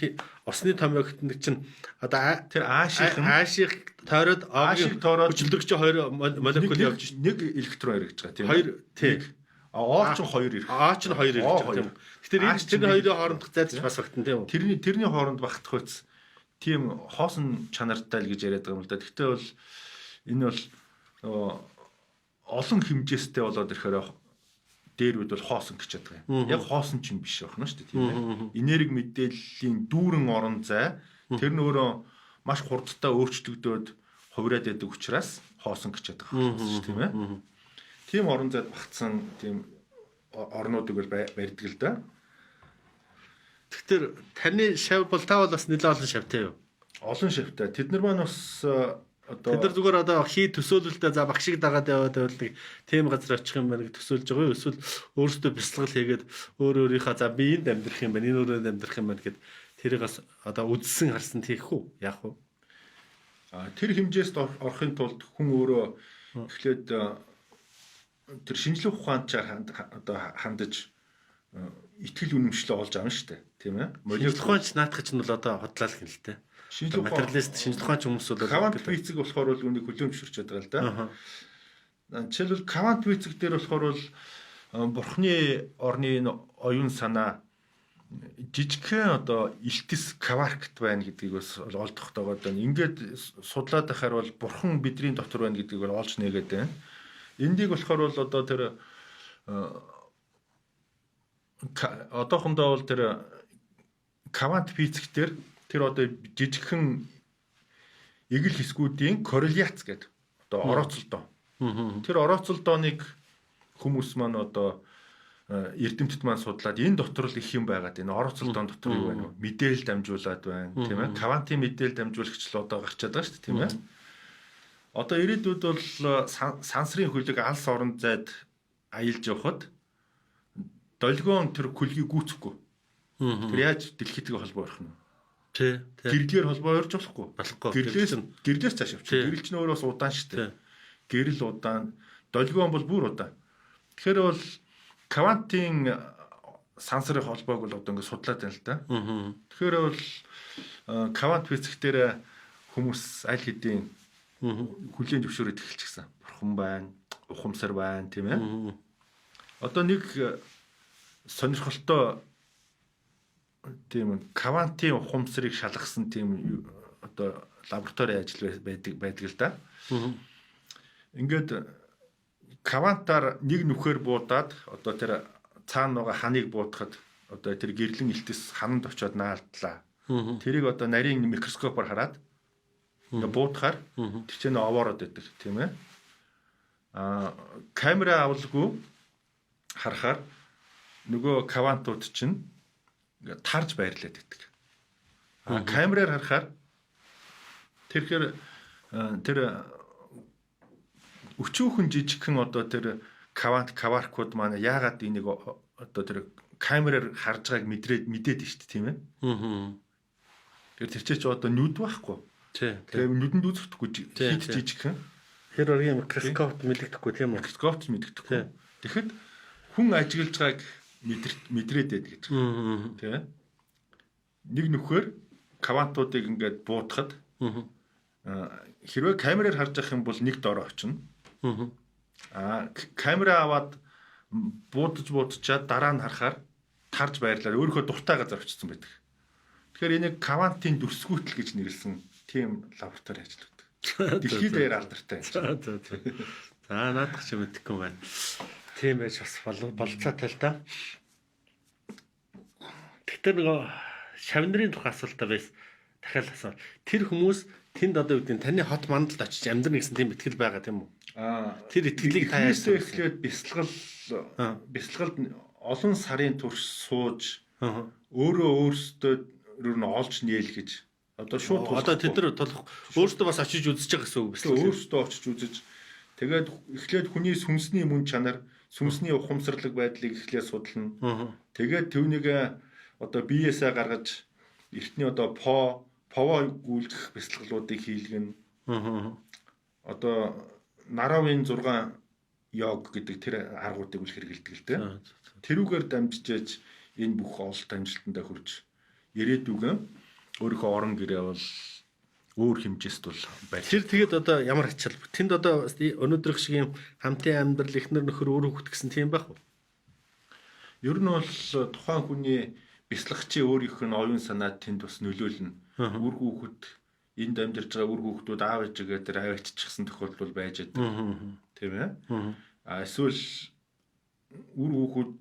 усны томьёогт нэг чинь одоо тэр H-ийг тойроод O-ийг хүчлэгч хоёр молекул явж нэг электрон эргэж байгаа тийм. Хоёр тий. O ч 2 ирэх. O ч 2 ирэх тийм. Тэгэхээр энэ тэр хоёрын хоорондох зайд бас багтана тийм үү? Тэрний хооронд багтах үс тийм хоосон чанартай л гэж яриад байгаа юм л да. Гэхдээ бол энэ бол олон хэмжээстэй болоод ирэхээр дээр үед бол хоосон гэж яддаг юм. Яг хоосон ч юм биш байна шүү дээ тийм ээ. Энерги мэдээллийн дүүрэн орон зай тэр нь өөрөө маш хурдтай өөрчлөгдөд хувираад байдаг учраас хоосон гэж яддаг шүү тийм ээ. Тийм орон зайд багтсан тийм орнуудыг бол барьдаг л да. Тэгэхээр таны шав бол та бол бас нэлээд олон шавтай юу? Олон шавтай. Тэд нар маань бас Тэд нар зүгээр одоо хий төсөөлөлтөд за багшиг дагаад яваад байвал нэг тийм газар очих юм байна гэж төсөөлж байгаа юу? Эсвэл өөрөөсөө бясалгал хийгээд өөрийнхөө за би энд амьдрах юм байна, энэ өрөөнд амьдрах юм байна гэд тэрийг бас одоо үдсэн харсан тийх үү? Яах вэ? Тэр хэмжээст орохын тулд хүн өөрөө эхлээд тэр шинжлэх ухаанчаар одоо хандаж итгэл үнэмшлээ олж авна шүү дээ. Тийм ээ. Шинжлэх ухаанч наадах чинь бол одоо хотлал гэн л дээ. Материалист шинжлэх ухаанч хүмүүс бол квант физик болохоор бол үнийг хүлээмжшүүлж байгаа л да. Жишээлбэл квант физик дээр болохоор бол бурхны орны оюун санаа жижигхэн одоо элтис кваркт байна гэдгийг бас олдох тагаад байна. Ингээд судлаад байхаар бол бурхан бидний дотор байна гэдгийг бол олж нээгээд байна. Эндийг болохоор бол одоо тэр одоохондоо бол тэр квант физик дээр тэр одоо жижигхэн эгэл хэсгүүдийн корреляц гэдэг одоо орооцолдоо. Тэр орооцолдооныг хүмүүс маань одоо эрдэмтэд маань судлаад энэ дотор л их юм байгаад энэ орооцолдоон дотор юу байна вэ? Мэдээлэл дамжуулаад байна, тийм ээ. Квантын мэдээлэл дамжуулагч л одоо гарчаад байгаа шүү дээ, тийм ээ. Одоо ирээдүйд бол сансрын хөлөг алс орон зайд аялж явхад долгион тэр хөлгийг гүйцэхгүй. Тэр яаж дэлхийдээ холбоо өрөх нь? Тий. Гэрлээр холбоо өрж болохгүй. Гэрлээс цааш явчих. Гэрэл ч нөөрэс удаан шүү дээ. Гэрэл удаан, долгион бол бүр удаан. Тэгэхээр бол квантын сансрын холбоог бол одоо ингэ судлаад байна л да. Тэгэхээр бол квант физик дээр хүмүүс аль хэдийн хүлээн зөвшөөрөд эхэлчихсэн. Бурхан байна, ухамсар байна, тийм ээ. Одоо нэг сонирхолтой тийм квантын ухамсарыг шалгасан тийм одоо лаборатори ажил байдаг л да. Ингээд квантаар нэг нүхээр буудаад одоо тэр цаана байгаа ханыг буудахад одоо тэр гэрлэн элтэс хананд очиод наалдлаа. Тэрийг одоо нарийн микроскопоор хараад ингээд буудахаар тэр чинь овоороод байдаг тийм ээ. Камера авалгүй харахаар нөгөө квантууд чинь ингээд тарж байрлаад байдаг. Камераар харахаар тэр өчүүхэн жижигхэн одоо тэр кваркууд маань яагаад энийг одоо тэр камераар харж байгааг мэдээд нь шүү дээ тийм ээ. Тэр ч одоо нүд байхгүй. Тэгээ нүдэнд үзэхдэггүй хит жижигхэн. Тэр оргийн микроскопт мэдэгдэхгүй тийм үү? Микроскопт мэдэгдэхгүй. Тэгэхэд хүн ажиглаж байгааг мэдрээд байдаг гэж. Тийм. Нэг нүхээр квантуудыг ингээд буутахад хэрвээ камераар харж явах юм бол нэг дор очино. Камера аваад буудчихад дараа нь харахаар тарж байрлаар өөрийнхөө дуртай газар очсон байдаг. Тэгэхээр энийг квантын дүрсгүүтэл гэж нэрлсэн тийм лаборатори ажилладаг. Дэлхийд даяар алдартай. За наадах ч мэдэхгүй байна. Тийм байж бас болцоотой л да. Тэгэхээр нөгөө шавнырын тухай асуултаа байс дахиад асуу. Тэр хүмүүс тэнд одоо үүдэн таны хот мандалд очиж амьдрна гэсэн тийм итгэл байгаа тийм үү? Тэр итгэлийг та яаж эхлээд бясалгалд олон сарын турш сууж өөрөөсөө рүү нь олж нээл гэж одоо шууд одоо тэд нар өөрсдөө бас очиж үзэж байгаа гэсэн үг бясалгал. Өөрсдөө очиж үзэж тэгээд эхлээд хүний сүнсний мөн чанар, сүнсний ухамсарлаг байдлыг эхлээд судална. Тэгээд түүнийг одоо биеэсээ гаргаж эртний одоо пово гүйлгэх бясалгалуудыг хийлгэн. Одоо Наравын 6 йог гэдэг тэр аргуудыг үл хэрэгэлдэг л дээ. Тэрүүгээр дамжиж энэ бүх ололт амжилтандаа хүрч ирээдүгэн өөрийнхөө орон гэрээ бол өөр хэмжээст бол байна. Тэр тэгээд одоо ямар ачаал тэнд одоо өнөөдрөх шиг юм хамтын амьдрал эхнэр нөхөр өөрөө хөвт гэсэн тийм байх уу? Ер нь бол тухайн хүний бясалгачийн өөрийнх нь оюун санаа тэнд бас нөлөөлнө. Үр хүүхэд энд амьдарч байгаа үр хүүхдүүд аав ээжигээ тэр авааччихсан тохиолдол байж байдаг. Тийм ээ. Эсвэл үр хүүхэд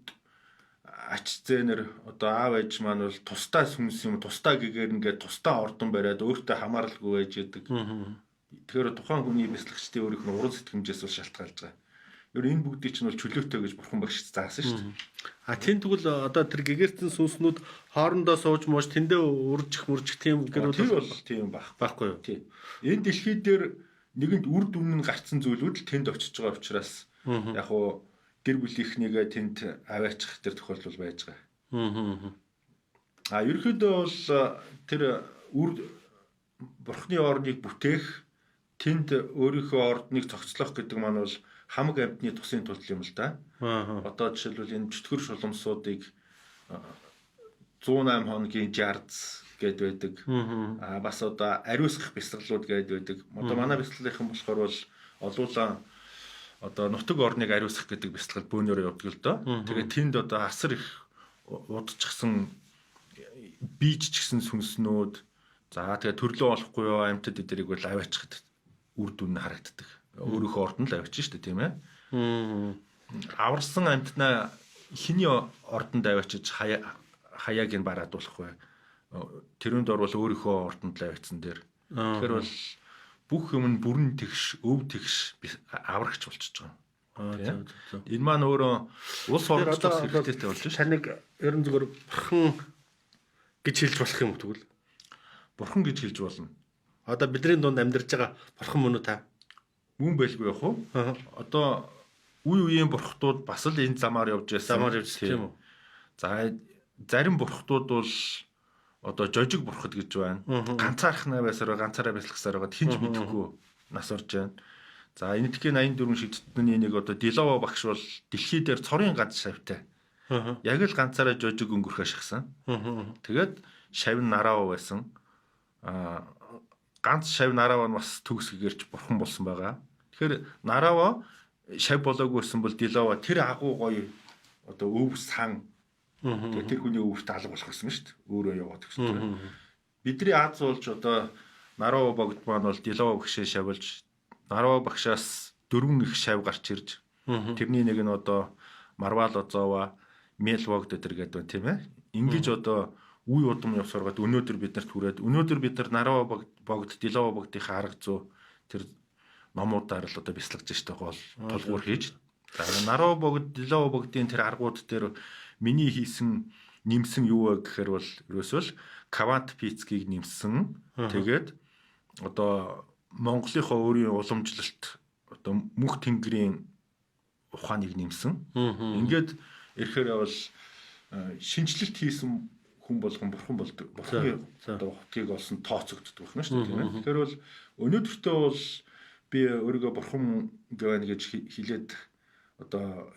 ач зээнэр одоо аав ээж маань бол тусдаа сүнс юм тусдаа гэгээр ингээд тусдаа ордон бариад өөртөө хамааралгүй байж идэг. Тэгэхээр тухайн хүний бяцлагчдын өөрийнх нь уран сэтгэмжээс бол шалтгаалж байгаа. Ер нь энэ бүгдийг чинь бол чөлөөтэй гэж бурхан багш заасан шүү дээ. А тийм тэгвэл одоо тэр гэгэрсэн сүнснүүд хоорондоо сууж мууж тэндээ үржих мөржих тийм Тэр бол тийм байхгүй юу? Тийм. Энэ дэлхий дээр нэгэнд үр дүн нь гарцсан зүйлүүд л тэнд очиж байгаа учраас яг уу гэр бүлийнхнийгээ тэнд аваачих тэр тохиолдол байж байгаа. А ерөөдөө бол тэр бурхны орныг бүтээх тэнд өөрийнхөө ордныг цогцлох гэдэг маань бол хамаг амьтны тусын тул юм л да. Одоо жишээлбэл энэ чөтгөр шулмсуудыг 108 хоногийн жарц гэд байдаг. А бас одоо ариусгах бясалгалууд гэд байдаг. Одоо манай бясалгалынхан болохоор бол олуулаа одоо нутаг орныг ариусгах гэдэг бясалгал бөөнөрөө явдаг л доо. Тэгээд тэнд одоо асар их удажчихсан биеччихсэн сүнснүүд за тэгээд төрлөө олохгүй амьтад эдэрийг бол аваачихад үр дүн харагддаг. Өөрийнхөө ордонд л авчиж штэ тийм ээ. Аварсан амьтнаа хиний ордонд авчиж хаяаг нь бараадуулах бай. Тэрүүнд орвол өөрийнхөө ордонд л авчихсан дээр. Тэгэхээр бол бүх юм нь бүрэн тэгш, өв тэгш аврагч болчихж байгаа. Энэ маань өөрөө улс орнч бас хэрэгтэйтэй болж шүү. Таныг ерөн зүгээр бурхан гэж хэлж болох юм тэгвэл бурхан гэж хэлж болно. Одоо бидний дунд амьдарч байгаа бурхан мөн үү та? Мөн байлгүй яах вэ? Одоо үе үеийн бурхтууд бас л энэ замаар явж байсан. Замаар явж тийм үү? За зарим бурхтууд бол одоо жожиг бурхад гэж байна. Ганцаархнаа байсараа ганцаараа бяцлагсаар байгаа хинж мэдэхгүй нас орж байна. За энэ дэлхийн 84 шигтдний нэг одоо Дилова багш бол дэлхий дээр цорын ганц шавьтай. Яг л ганцаараа жожиг өнгөрөх ашигсан. Тэгээд шавь нараа байсан. Ганц шавь нараа нь бас төгсгөгөрч бурхан болсон байгаа. Тэгэхээр нараа шавь болоогүйсэн бол Дилова тэр агуу гоё одоо өв сан тэгээд тэр хүний өвөрт алга болох гэсэн шүү дээ. Өөрөө яваад гэсэн. Бидний Аз болж одоо Нараа богд маань бол Дилова багшаа шавьлж Нараа багшаас 4 их шавь гарч ирж тэрний нэг нь одоо Марвал Озова, Мел богд өдр гэдэг байна тийм ээ. Ингиж одоо үе удам явсаргаад өнөөдөр бид нарт хүрээд өнөөдөр бид нар Нараа богд Дилова богдын арга зүй тэр номуудаар л одоо бяцлагж штэ гол тулгуур хийж. За Нараа богд Дилова богдын тэр аргууд дээр миний хийсэн нэмсэн юу вэ гэхээр бол ерөөсөө Кавант Пицкийг нэмсэн. Тэгээд одоо Монголынхоо өөрийн уламжлалт одоо мөнх тэнгэрийн ухааныг нэмсэн. Ингээд ирэхээр бол шинжлэлт хийсэн хүн болгон бурхан болдог. Бурханы одоо хотгийг олсон тооцогддог байна шүү дээ тийм ээ. Тэгэхээр бол өнөөдөртөө бол би өөрийгөө бурхан гэвэн гэж хэлээд одоо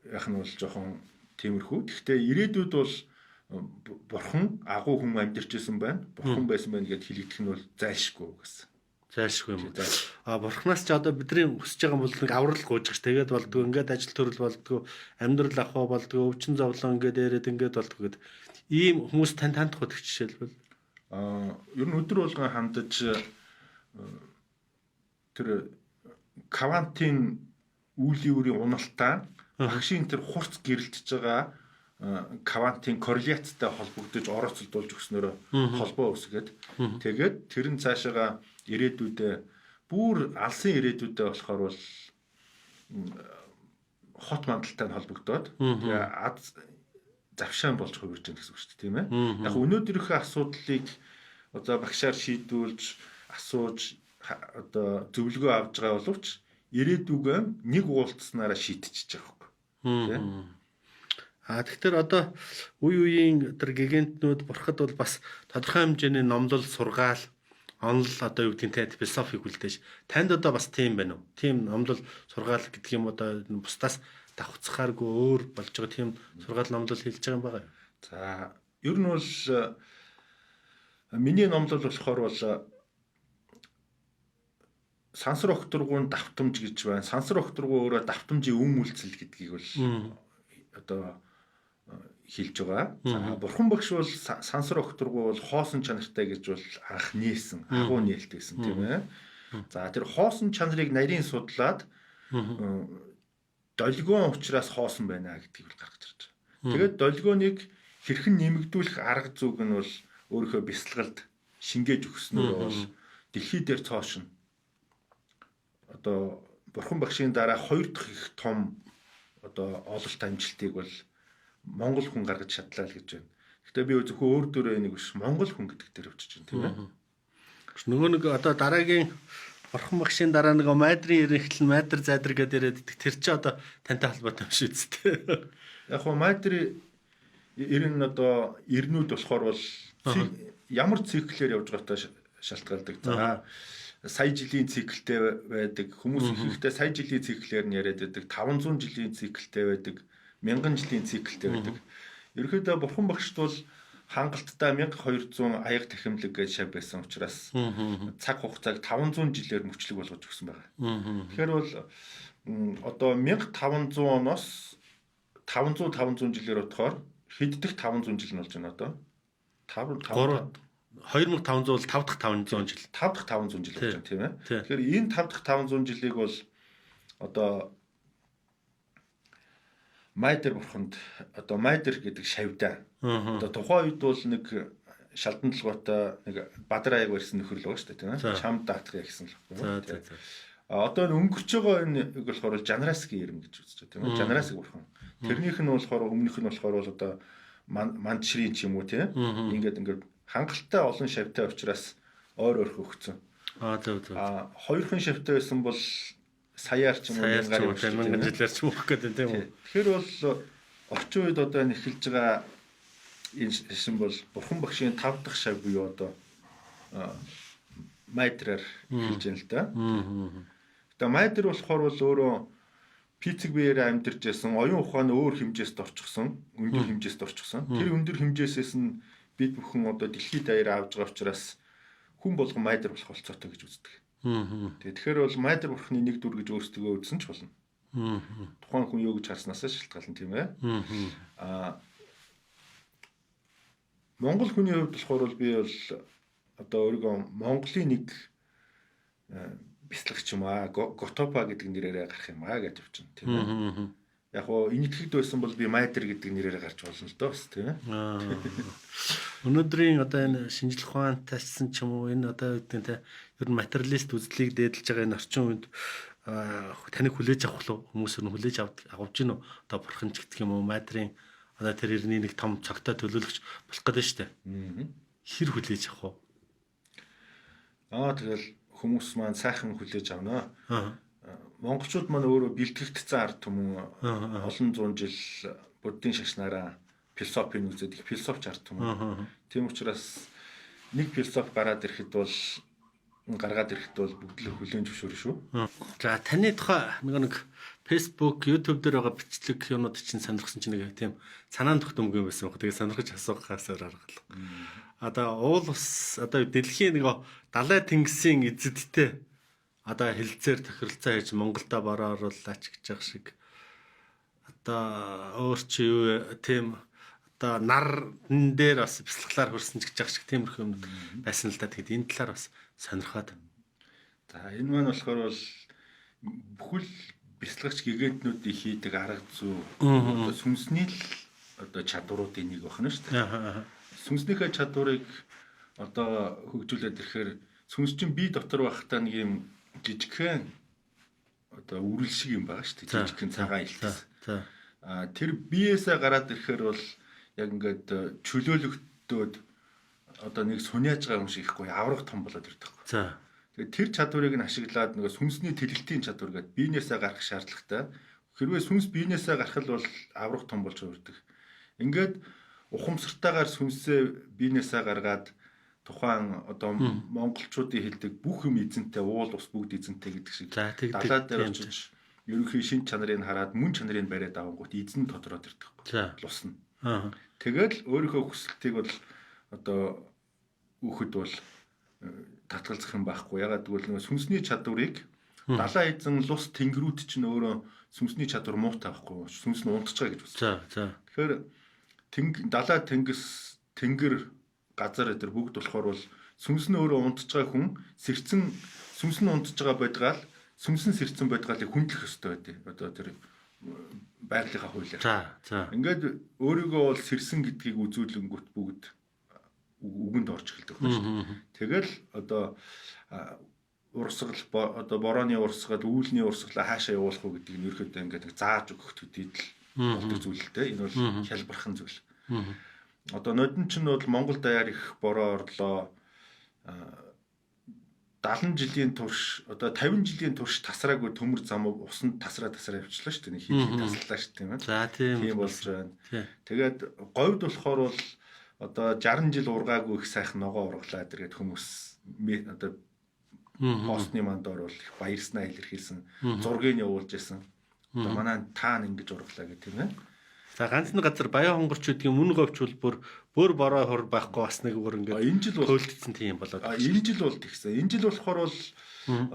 яах нь бол жоохон тиймэрхүү. Гэхдээ ирээдүйд бол бурхан агуу хүн амьдарч исэн байна. Бурхан байсан байна гэдээ хэлэгдэх нь бол зайлшгүй гэсэн. Зайлшгүй юм. Бурханаас ч одоо бидний хүсэж байгаа бол нэг аврал гуйж ш. Тэгээд болдгоо ингээд ажил төрөл болдгоо амьдрал ахаа болдгоо өвчин зовлон ингээд яриад ингээд болдгоо гэд ийм хүмүүс танд хандах удах жишээлбэл ер нь өдөр болгон хандаж тэр Кавантын үүлийн үрийн уналтаа багшийн тэр хурц гэрэлтэж байгаа Кавантын корреляцтай холбогдож орооцолдуулж өгснөөр холбоо үүсгээд тэгээд тэр нь цаашаага ирээдүйдээ бүр алсын ирээдүйдээ болохоор бол хот мандалтай нь холбогдоод тэгээ завшаан болж хувирж байгаа гэсэн үг шүү дээ тийм ээ. Яг өнөөдрийнхөө асуудлыг одоо багшаар шийдүүлж асууж одоо зөвлөгөө авж байгаа боловч ирээдүгөө нэг уулзснараа шийдчихэж байгаа юм. Тэгэхээр одоо үе үеийн тэр гигантнүүд бурхад бол бас тодорхой хэмжээний номлол сургаал онол одоо юу гэдгийг те философик үлдээж танд одоо бас тийм байна уу? Тийм номлол сургаал гэдэг юм одоо бусдаас давхцахааргүй өөр болж байгаа тийм сургаал номлол хэлж байгаа юм байна юу? За ер нь бол миний номлол болохоор бол сансар окторгуун давтамж гэж байна. Сансар окторгуу өөрөө давтамжийн үйлцэл гэдгийг бол одоо хэлж байгаа. За бурхан багш бол сансар окторгуу бол хоосон чанартай гэж бол анх нээсэн, агуу нээлт байсан тийм ээ. За тэр хоосон чанарыг нарийн судлаад долгион учраас хоосон байна гэдгийг л гаргаж ирж байгаа. Тэгээд долгионыг хэрхэн нэмэгдүүлэх арга зүйг нь бол өөрийнхөө бясалгалд шингээж өгснөөр бол дэлхий дээр цоошин одоо Бурхан багшийн дараа хоёр дахь их том одоо ололт амжилтыг бол Монгол хүн гаргаж чадлаа л гэж байна. Гэхдээ би зөвхөн өөр дөрөө энийг биш Монгол хүн гэдэг дээр өвчж байна тийм ээ. Нөгөө нэг одоо дараагийн Бурхан багшийн дараа нэг майдрын ирэх майдр зайдар гэдэг ирээд тэр чи одоо тантай холбоотой юм шүү дээ. Яг хөө майдрын ер нь одоо эрнүүд болохоор бол ямар циклээр явж байгаатай шалтгаалдаг. За сая жилийн циклтэй байдаг. Хүмүүс ихэнхдээ сая жилийн циклээр нь яриад байдаг. 500 жилийн циклтэй байдаг. 1000 жилийн циклтэй байдаг. Ерөнхийдөө Бурхан багшд бол хангалттай 1200 аяга тархимлаг гэж шав байсан учраас цаг хугацааг 500 жилээр мөчлөг болгож өгсөн байна. Тэгэхээр бол одоо 1500 оноос 500 жилээр бодохоор хэддэх 500 жил нь болж байна одоо? 2500 бол 5 дахь 500 жил. 5 дахь 500 жил болж байна тийм ээ. Тэгэхээр энэ 5 дахь 500 жилийг бол одоо майдер бурханд одоо майдер гэдэг шавьдаа. Одоо тухайн үед бол нэг шалдан толгойтой нэг бадар аяг барьсан нөхөр л байгаа шүү дээ тийм ээ. Чамд даатгая гэсэн л байна. Одоо өнгөрч байгаа энэ болохоор жанраскийн ирмэ гэж үзэж байгаа тийм ээ. Жанраск бурхан. Тэрнийх нь болохоор өмнөх нь болохоор бол одоо мандшрийн ч юм уу тийм ээ. Ингээд хангалттай олон шавьтай учраас ойр өгцөн. Хоёрхан шавьтай байсан бол саяар ч юм уу мянган жилээр ч мөх гэдэг тийм үү. Тэгэхээр бол орчин үед одоо энэ эхэлж байгаа энэ шин бол Бурхан багшийн 5 дахь шав буюу одоо майдраар хэлж байна л да. Тэгээ майдр болохоор бол өөрөө пицэг биеэр амьдарч байсан оюун ухааны өөр хэмжээст орчихсон, өндөр хэмжээст орчихсон. Тэр өндөр хэмжээсээс нь бид бүхэн одоо дэлхийд даяар авж байгаа учраас хүн болгон майдр болох болцоотой гэж үздэг. Тэгэхээр бол майдр бурхны нэг дүр гэж өөрсдөө үзсэн ч болно. Тухайн хүн юу гэж харснаас шалтгаална тийм ээ. Монгол хүний хувьд болохоор би бол одоо өөрийгөө Монголын нэг бяцлагч юм Готопа гэдэг нэрээр гарах юм гэж явчихна тийм ээ. Яг гоо энэтхэгд байсан бол би майдер гэдэг нэрээр гарч болно л доо бас тийм ээ. Өнөөдрийн одоо энэ шинжлэх ухаантайсан ч юм уу энэ одоо гэдэг нь ер нь материалист үзлийг дээдлж байгаа энэ орчин үед таныг хүлээж авах хүмүүс нь хүлээж авч гин үү одоо бурхан ч гэдэг юм уу майдрын одоо тэр ирний нэг том цогтой төлөөлөгч болох гэдэг нь шүү дээ. Хэр хүлээж авах вэ? Тэгэл хүмүүс маань сайхан хүлээж авнаа. Монголчууд маань өөрөө бэлтгэгдсэн ард түмэн олон зуун жил буддийн шашнаараа философийн үзээд их философч ард түмэн. Тийм учраас нэг философи гаргаад ирэхэд бол бүгд л хүлээн зөвшөөрнө шүү. За таны тухай нэг Facebook, YouTube дээр байгаа бичлэг юмнууд чинь сонирхсан чинь нэг тийм санаанд тогтмог юм байсан баг. Тэгээ сонирхож асуухаас аргалаа. Одоо уул ус одоо дэлхийн нэг далай тэнгисийн эзэдтэй одоо хилцээр тохиролцоо хийж Монголда бороо оруулаач гэж байгаа шиг одоо өөр чи юу тийм одоо нарн дээр бас бяцлаглаар хөрсөн ч гэж байгаа шиг тиймэрхүү юм байсан л да. Тэгэд энэ талаар бас сонирхоод. За энэ маань болохоор бол бүхэл бяцлагч гигантнуудыг хийдэг арга зүй одоо сүнсний л одоо чадваруудын нэг байна шүү дээ. Сүнснийхээ чадварыг одоо хөгжүүлээд ирэхээр сүнс чинь бие дотор байхдаа нэг юм жижигхэн одоо үрэл шиг юм байгаа шүү дээ. Жижигхэн цагаан илтгэс. Тэр биеэсээ гараад ирэхээр бол яг ингээд чөлөөлөгдөөд одоо нэг суняаж байгаа юм шиг ихгүй аврах том болоод ирдэг. Тэгээд тэр чадварыг нь ашиглаад нөгөө сүнсний тэлэлтийн чадвар гэдэг биенээсээ гарах шаардлагатай. Хэрвээ сүнс биенээсээ гарах л бол аврах том болж өрдөг. Ингээд ухамсартайгаар сүнсээ биенээсээ гаргаад тухайн одоо монголчуудын хэлдэг бүх юм эзэнтэй уул ус бүгд эзэнтэй гэдэг шиг далаа дээр очиж ерөнхий шин чанарыг хараад мөн чанарыг бариад авангууд эзэн тодроод ирдэг. Лусна. Тэгэл өөрийнхөө хүсэлтийг бол одоо өөхөд бол татгалзах юм байхгүй. Ягаад гэвэл нөгөө сүнсний чадварыг далаа эзэн лус тэнгэрүүд чинь өөрөө сүнсний чадвар муутай байхгүй. Сүнс нь унтж байгаа гэж үзсэн. Тэгэхээр далаа тэнгис тэнгэр газар эдэр бүгд болохоор бол сүнс нь өөрөө унтж байгаа хүн сэрцэн сүнс нь унтж байгаа байдгаал сүнс нь сэрцэн байдгаалыг хүндлэх ёстой байдیں۔ Одоо тэр байгалийнхаа хуулиар. За. Ингээд өөрийгөө бол сэрсэн гэдгийг үзүүлэнгүүт бүгд үгэнд орж эхэлдэг байна. Тэгэл одоо урсгал одоо борооны урсгал, үүлний урсгалаа хаашаа явуулах уу гэдгийг нь ерөөдөө ингээд зааж өгөх төдийд л болдог зүйл л дээ. Энэ бол хялбархан зүйл. Одоо нодон ч нь бол Монгол даяар их бороо орлоо. 70 жилийн турш одоо 50 жилийн турш тасраагүй төмөр зам усанд тасраа явчлаа шүү дээ. Нэг хийх таслаа шүү тийм ээ. За тийм болж байна. Тэгээд говьд болохоор бол одоо 60 жил ургаагүй их сайхан ногоо ургалаа гэдэг хүмүүс одоо постны мандор бол их баярснаа илэрхийлсэн. Зургийг нь явуулж исэн. Одоо манай таан ингэж ургалаа гэх тийм ээ. За ганц нэг газар баян хонгорчуудын мөн говьч бол бүр бороо хур байхгүй бас нэг өөр ингээд энэ жил бол хөөлдсөн тийм болоод. Энэ жил бол тэгсэн. Энэ жил болохоор бол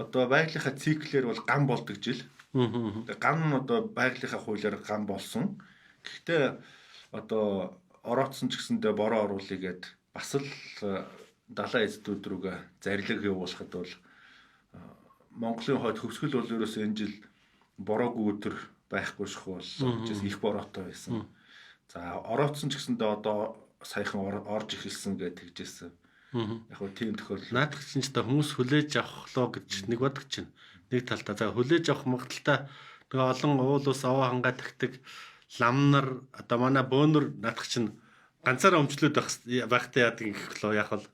одоо байгалийнхаа циклээр бол гам болдог жил. Гам нь одоо байгалийнхаа хуулиар гам болсон. Гэхдээ одоо ороодсон ч гэсэндээ бороо оруулъя гэд бас л далайн эзэдүүд рүүгээ зарлиг явуулахад бол Монголын хойд хөвсгөл бол ерөөсөө энэ жил бороогүй өдөр байхгүй шахуу бол их бороотой байсан. За ороодсон ч гэсэндээ одоо саяхан орж эхэлсэн гэж тэгжсэн. Яг хөө тийм тохиолдол. Наадах чинь ч та хүмүүс хүлээж авахлоо гэж нэг бодог чинь. Нэг талдаа за хүлээж авах магадaltaй нөгөө олон уул ус аваа хангаа тагтаг лам нар одоо манай бөөнөр наадах чинь ганцаараа өмчлөөд байхтай яадаг юм гэхлөө яг бол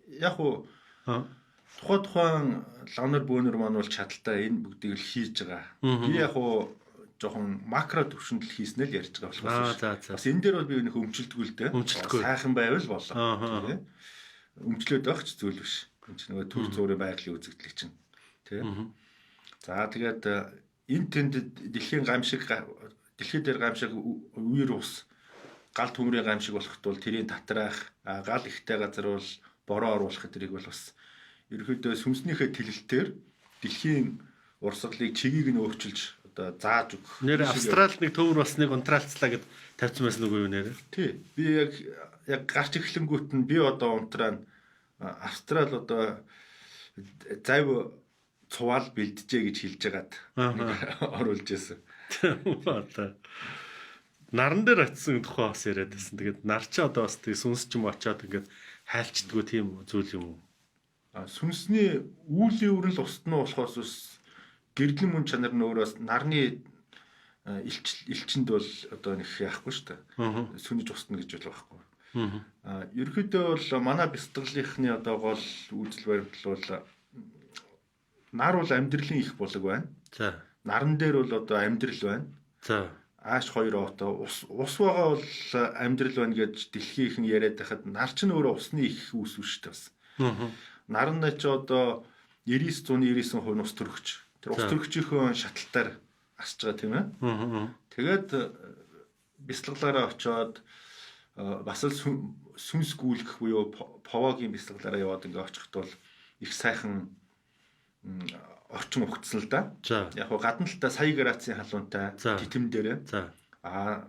яг хөө тухайн лавнар бөөнөр маань бол чадaltaй энэ бүгдийг л хийж байгаа. Би яг хөө жоохон макро төвшөнд л хийснээр л ярьж байгаа болохоос. Бас энэ дээр бол би нэг өмчлөлтгүй л дээ. Сайхан байвал болоо. Өмчлөөд байх ч зүйл биш. Энэ чинь нөгөө төр зөөрийн байгалийн үзэгдлийг чинь. Тэ. За тэгээд энэ тэнд дэлхийн дээр гамшиг үер ус гал төмрийн гамшиг болохт бол тэрийн татраах гал ихтэй газар бол бороо оруулах гэдгийг бол бас ерөөдөө сүнснийхээ тэлэлтээр дэлхийн урсгалыг чигийг нь өөрчилж одоо зааж өгөх. Нэр Австрал нэг төмөр бас нэг унтраалцлаа гэд тавьсан байсан үгүй юу нэр? Тий. Би яг гарч эхлэнгүүт нь би одоо унтраа Австрал одоо зав цувал бэлджээ гэж хэлж байгаад оруулж ирсэн. Наран дээр очисон тухай бас яриад байсан. Тэгээд нар ч одоо бас тэг сүнс ч юм очиод ингээд хайлчдгүү тийм зүйл юм уу? Сүнсний үүлийн үрэл устны болохоос ус гэрдлэн мөн чанар нь өөрөөс нарны элчинд бол одоо нэг яахгүй шүү дээ. Сүнэж устна гэж бол байхгүй. Ерөнхийдөө бол манай бяцлаглынхны одоо гол үйлдэл баримтлал бол нар бол амьдралын их булаг байна. За. Наран дээр бол одоо амьдрал байна. За. Ааш хоёр одоо ус байгаа бол амьдрал байна гэж дэлхийнхэн яриад байхад нар ч нөөрэ усны их үүс үүштэй бас. Наран ч одоо 99% ус төрөгч. Тэр ус төрөгчийнхөө шаталтаар асж байгаа тийм ээ. Тэгээд бяцлаглаараа очоод бас л сүнс гүйлгэх буюу повогийн бяцлаглаараа яваад ингээ очихд бол их сайхан орчин ухцсан л да. Яг гоо гадна талдаа сая градусын халуунтай титэм дээрээ.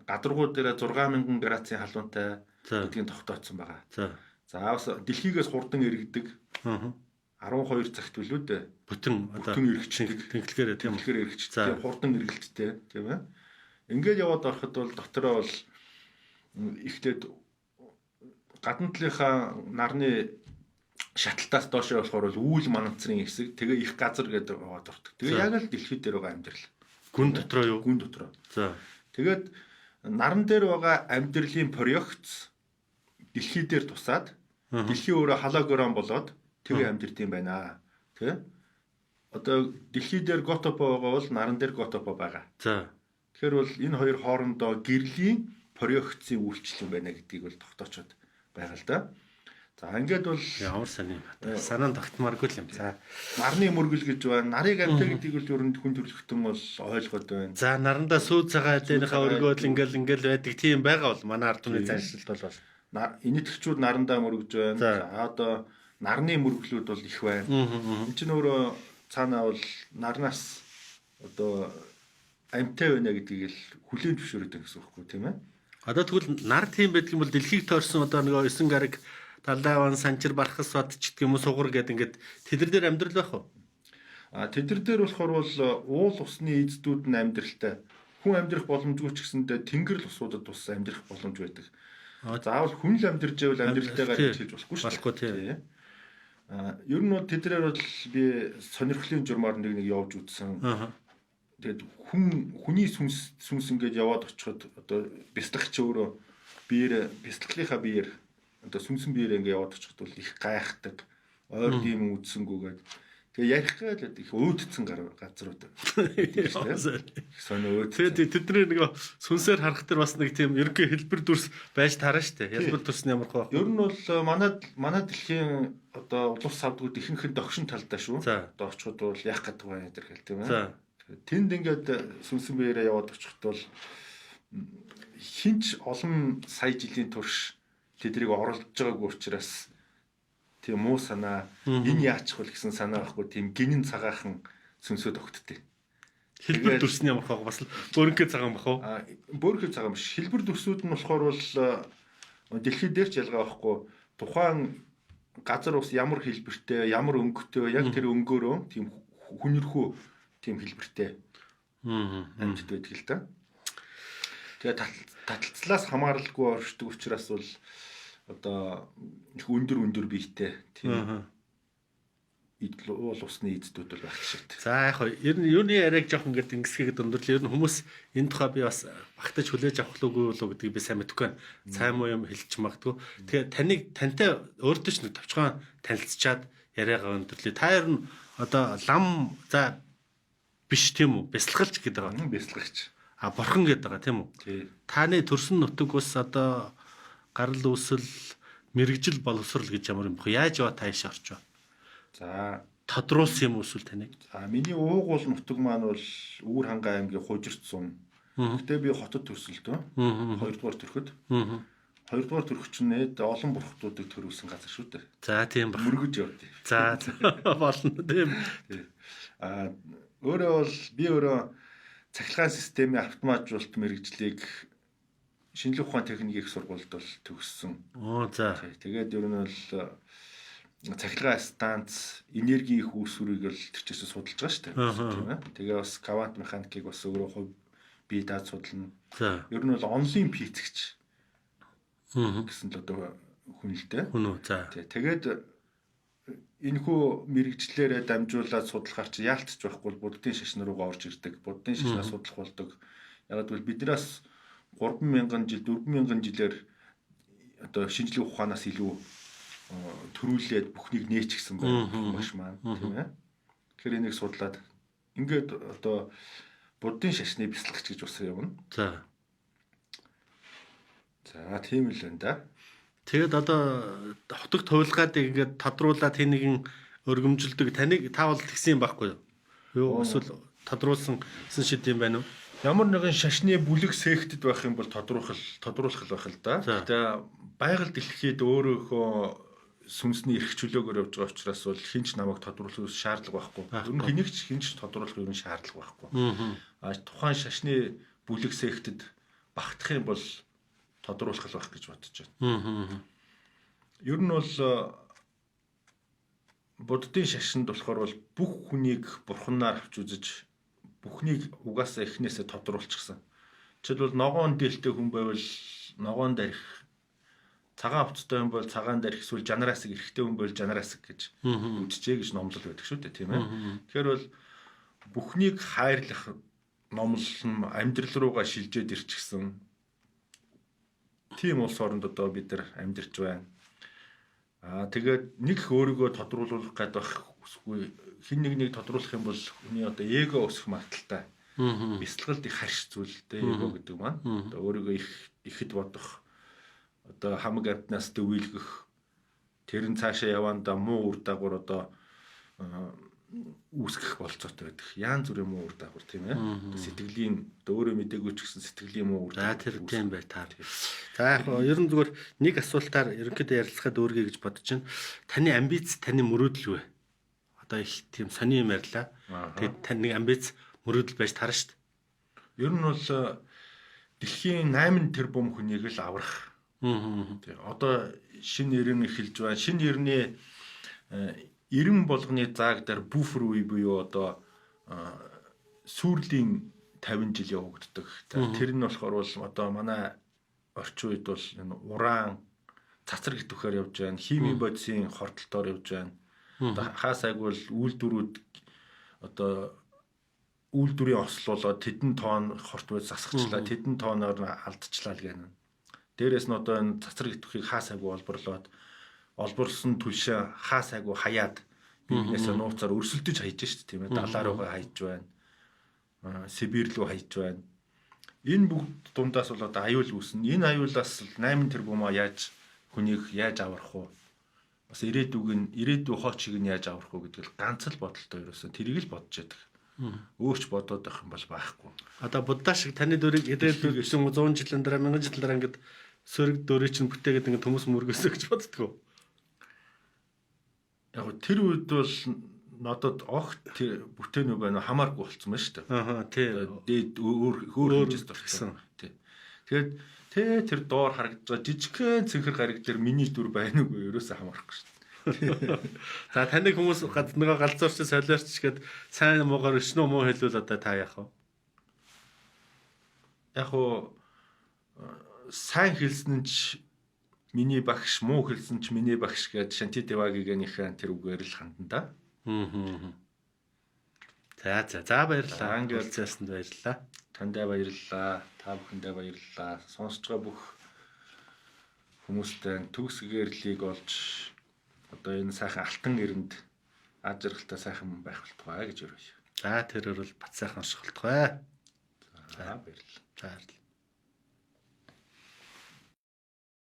Гадаргуу дээрээ 6000 градусын халуунтай гэдгийг тогтооцсон байгаа. За бас дэлхийгээс хурдан эргэдэг. 12 цагт билүү дээ. Бүтэн эргэждэг. Тэнхлэгээр эргэждэг. Хурдан эргэлттэй тийм ээ. Ингээд яваад ороход бол дотороо бол ихтэй гадна талынхаа нарны шаталтаас доошоо болохоор бол үүл мананцрын хэсэг тэгээ их газар гэдэг аваад ордог. Тэгээ яг л дэлхий дээр байгаа амьдрал. Гүн дотроо юу? Гүн дотроо. За. Тэгээд наран дээр байгаа амьдралын проект дэлхий дээр тусаад дэлхий өөрөө холограм болоод тэгээ амьдрт юм байна. Тэ? Одоо дэлхий дээр готопо байгаа бол наран дээр готопо байгаа. За. Тэгэхээр бол энэ хоёр хоорондоо гэрлийн проектийн үйлчлэл юм байна гэдгийг бол тогтоочод байгаа л да. За ингээд бол ямар сайн юм. Санаанд тогтмооргүй л юм. За нарны мөргөл гэж байна. Нарыг амьтаа гэдгийг бол ерөнд хүн төрөлхтөн бол ойлгоод байна. За нарандаа сүү цагаа дээрийнхаа өргөө л ингээл байдаг тийм байгаа бол манай ард түмний заншилт бол инэтгэгчүүд нарандаа мөргөж байна. За одоо нарны мөргөлүүд бол их байна. Энд чинь өөрөө цаанаа бол нарнаас одоо амьтаа байна гэдгийг л хүлээн зөвшөөрөд байгаа гэсэн үг тийм ээ. Одоо тэгвэл нар тийм байдаг юм бол дэлхийг тойрсон одоо нэг 9 гараг Талдаван санчир бархас бод ч гэдэг юм уу сугар гэдэг ингээд тэдэр дээр амьдрал байх уу? Тэдэр дээр болохоор бол уул усны эздүүд нь амьдралтай. Хүн амьдрах боломжгүй ч гэсэндээ тэнгэр л усуудад бас амьдрах боломж байдаг. Заавал хүн л амьдарч байвал амьдралтайгаар хэлж болохгүй шүү дээ. Болохгүй тийм. Ер нь бол тэднэр бол би сонирхлын журмаар нэг явж үзсэн. Тэгээд хүний сүнс ингээд яваад очиход одоо бяцлагч өөрөө бяцлаглынхаа биеэр одоо сүнсэн биеэр ингээд яваад очиход бол их гайхдаг. Ойр тийм үдсэнгүүгээд тэгээ ярих гээл их өөдцэн газрууд. Сонио өөд. Тэгээд тэдний нэг сүнсээр харах тэр бас нэг тийм ерөнхий хэлбэр дүрс байж таарна шүү дээ. Хэлбэр дүрс нь ямар хөө. Ер нь бол манай дэлхийн одоо улс савдгууд ихэнх нь догшин талдаа шүү. Одоо очиход бол яах гэдэг вэ гэдэг хэл тийм ээ. Тэнд ингээд сүнсэн биеэрээ яваад очиход бол хинч олон сая жилийн турш тэдрийг оруулж байгаагүй учраас тийм муу санаа энэ яачих вэ гэсэн санаа байхгүй тийм гинэн цагаахан сүнсөд өгддөг. Хэлбэр дүрс нь ямар хөө бас бөөрөнхөө цагаан бах уу? Бөөрөнхөө цагаан биш. Хэлбэр дүрсүүд нь болохоор бол дэлхийд дээр ч ялгаа байхгүй. Тухайн газар ус ямар хэлбэртэй, ямар өнгөтэй яг тэр өнгөөрөө тийм хүнэрхүү тийм хэлбэртэй амьд байдаг л да. Тэгээ таталцлаас хамааралгүй оршдог учраас бол одоо их өндөр биетэй тийм уул усны эздүүд бол байх шиг. За яг ер нь юуны яриаг жоох ингээд ингэсгээд өндөрлөө. Ер нь хүмүүс энэ тухай би бас багтаж хүлээж авах лгүй болов гэдгийг би сайн мэдэхгүй байна. Сайн муу юм хэлж магадгүй. Тэгээ тантай өөртөө ч нэг товчхон танилцчаад яриагаа өндөрлөө. Та ер нь одоо лам за биш тийм үү? Бясалгалч гэдэг байгаа. Бясалгач. Борхон гэдэг байгаа тийм үү? Тий. Таны төрсөн нутаг ус одоо гарал үүсэл мэрэгжил боловсрал гэж ямар юм бэ? Яаж яваа тааш орч вэ? За тодруулсан юм эсвэл таныг? Миний уугуул нутаг маань бол Өвөр хангаа аймгийн Хужирт сум. Гэтэ би хотод төрсөлтөө. 2 дугаар төрөхөд. 2 дугаар төрөх чинь олон бурхтуудыг төрүүлсэн газар шүү дээ. За тийм ба. Мөргөж явд. За болно тийм. Өөрөө бол би өөрөө цахилгаан системийн автоматжуулалт мэрэгжлийг шинжлэх ухааны техникийн их сургуульд бол төгссөн. За. Тэгээд ер нь бол цахилгаан станц, энерги их үүсвэрийг л тэрчээс судалж байгаа шүү дээ. Тийм ээ. Тэгээ бас квант механикийг бас өөрөө хувь бие даад судална. За. Ер нь бол онлайн физикч гэсэн л одоо хүн л дээ. Хүн үү. За. Тэгээд энэхүү мэрэгчлэрээ дамжуулаад судлахаар чи яалтч байхгүй бол буддын шашин руугаа орж ирдэг. Буддын шашнаа судлах болдог. Яг л биднээс 3000 жил 4000 жилээр одоо шинжлэх ухаанаас илүү төрүүлээд бүхнийг нээчихсэн байх маш маань тийм ээ. Тэгэхээр энийг судлаад ингээд одоо буддын шашны бяцлагч гэж бас явна. За. За тийм л байна да. Тэгээд одоо хотог тувилгаад ингээд тодруулаад тэнийгэн өргөмжилдэг таныг таавал тэгсэн юм байхгүй юу? Эсвэл тодруулсан шид юм байна уу? Ямар нэгэн шашны бүлэг сехтэд байх юм бол тодруулах л байх л да. Тэгээ байгаль дэлхийд өөрөөхөө сүнсний эрх чөлөөгөөр явж байгаа учраас бол хинч намайг тодруулах шаардлага байхгүй. Ер нь хэнийг ч хинч тодруулах ер нь шаардлага байхгүй. Тухайн шашны бүлэг сехтэд багтах юм бол тодруулах л байх гэж бодож байна. Ер нь бол буддын шашинд болохоор бол бүх хүнийг бурханаар авч үзэж бүхнийг угаасаа эхнээсээ тодруулчихсан. Жишээлбэл ногоон дээлтэй хүн байвал ногоон дарих, цагаан хувцастай хүн бол цагаан дарих, эсвэл жанараасыг эрэхтэй хүн бол жанараасыг гэж үджээ гэж номлол байдаг шүү дээ, тийм ээ. Тэгэхээр бол бүхнийг хайрлах номлол нь амьдрал руугаа шилжээд ирчихсэн. Тийм улс оронд одоо бид нар амьдарч байна. Тэгээд нэг өөрийгөө тодруулах гэдэг хүсгүй хин нэг тодруулах юм бол хүний одоо эго өсөх магадaltaй. Бяцлагалд их харш зүйлтэй эго гэдэг маань. Одоо өөрийгөө ихэд бодох, одоо хамаг амтнаас дөвөлгөх, тэр нь цаашаа явандаа муу үр дагавар одоо үүсгэх болцоотой байдаг. Яан зүрийн муу үр дагавар тийм ээ. Сэтгэлийн өөрөө мэдээгүй ч гэсэн сэтгэлийн муу үр дагавар. Тэр тийм бай таа. За яг ер нь зүгээр нэг асуултаар ерөнхийдөө ярилцахад өөргөө гэж бодож байна. Таны амбиц, таны мөрөөдөл вэ? Одоо их тийм сони юм ярьлаа. Тэгээд таны амбиц, мөрөөдөл байж таарна шүү дээ. Ер нь бол дэлхийн 8 тэрбум хүнийг л аврах. Одоо шинэ нэрийн эхэлж байна. Шинэ нэрний 90 болгоны зааг дээр буфер үе буюу одоо сүүрлийн 50 жил явагддаг. Тэр нь болохоор бол одоо манай орчин үед бол энэ уран цацраг итвэхээр явж байна. Хими бодисын хортолтоор явж байна. Одоо хаасайг бол үйлдвэрүүд одоо үйлдвэрийн ослуулаад тэдэн тонн хорт бод засахчлаа, тэдэн тонноор алдчихлаа л гэнэ. Дээрээс нь одоо энэ цацраг итвэхийг хаасайг олборлоод олборлсон түлшээ хаасайг хаяад бинээсээ нууцаар өрсөлдөж хайж шүү дээ тийм ээ. Далаа руугаа хайж байна. Сибирь рүү хайж байна. Энэ бүгд дундаас бол одоо аюул үүснэ. Энэ аюулаас 8 тэрбумаа хүнийг яаж аврах уу? Бас ирээдүйн хоочиг нь яаж аврах уу гэдэг л ганц л бодолтой ерөөсөө тэрийг л бодож яддаг. Өөрч бодоод байх юм бол байхгүй. Одоо Будда шиг таны дөрийг ирээдүйн 100 жилийн дараа 1000 жилийн дараа ингээд сөрөг дөрийг чинь бүтээгээд ингээд хүмүүс мөргөөсөө гэж боддгоо. Яг тэр үед бол надад огт тэр бүтээнүү байна хамааргүй болцсон байна шүү дээ. Тий. Дээд өөр хэмжээст орсон. Тий. Тэгээд тэр доор харагдаж байгаа жижигхэн цэнхэр гариг дээр миний дүр байна уу ерөөсөө хамаарахгүй шүү дээ. За таныг хүмүүс нөгөө галзуурч солиорч гээд сайн муугаар өчнөө муу хэлвэл одоо та яах вэ? Яг уу сайн хэлсэн нь ч миний багш, муу хэлсэн ч миний багш гэж Шанти Девагигийнхаа тэр үгээр л хандан да. За баярлалаа. Уулзсанд баярлалаа. Тандаа баярлалаа. Та бүхэндээ баярлалаа. Сонсож байгаа бүх хүмүүстээ төгс гэрлийг олж одоо энэ сайхан алтан эрэнд аж аргалтай сайхан байх болтугай гэж өрөөж. За тэрээр бол бат сайхан орших болтугай. За баярлалаа. За баярлалаа.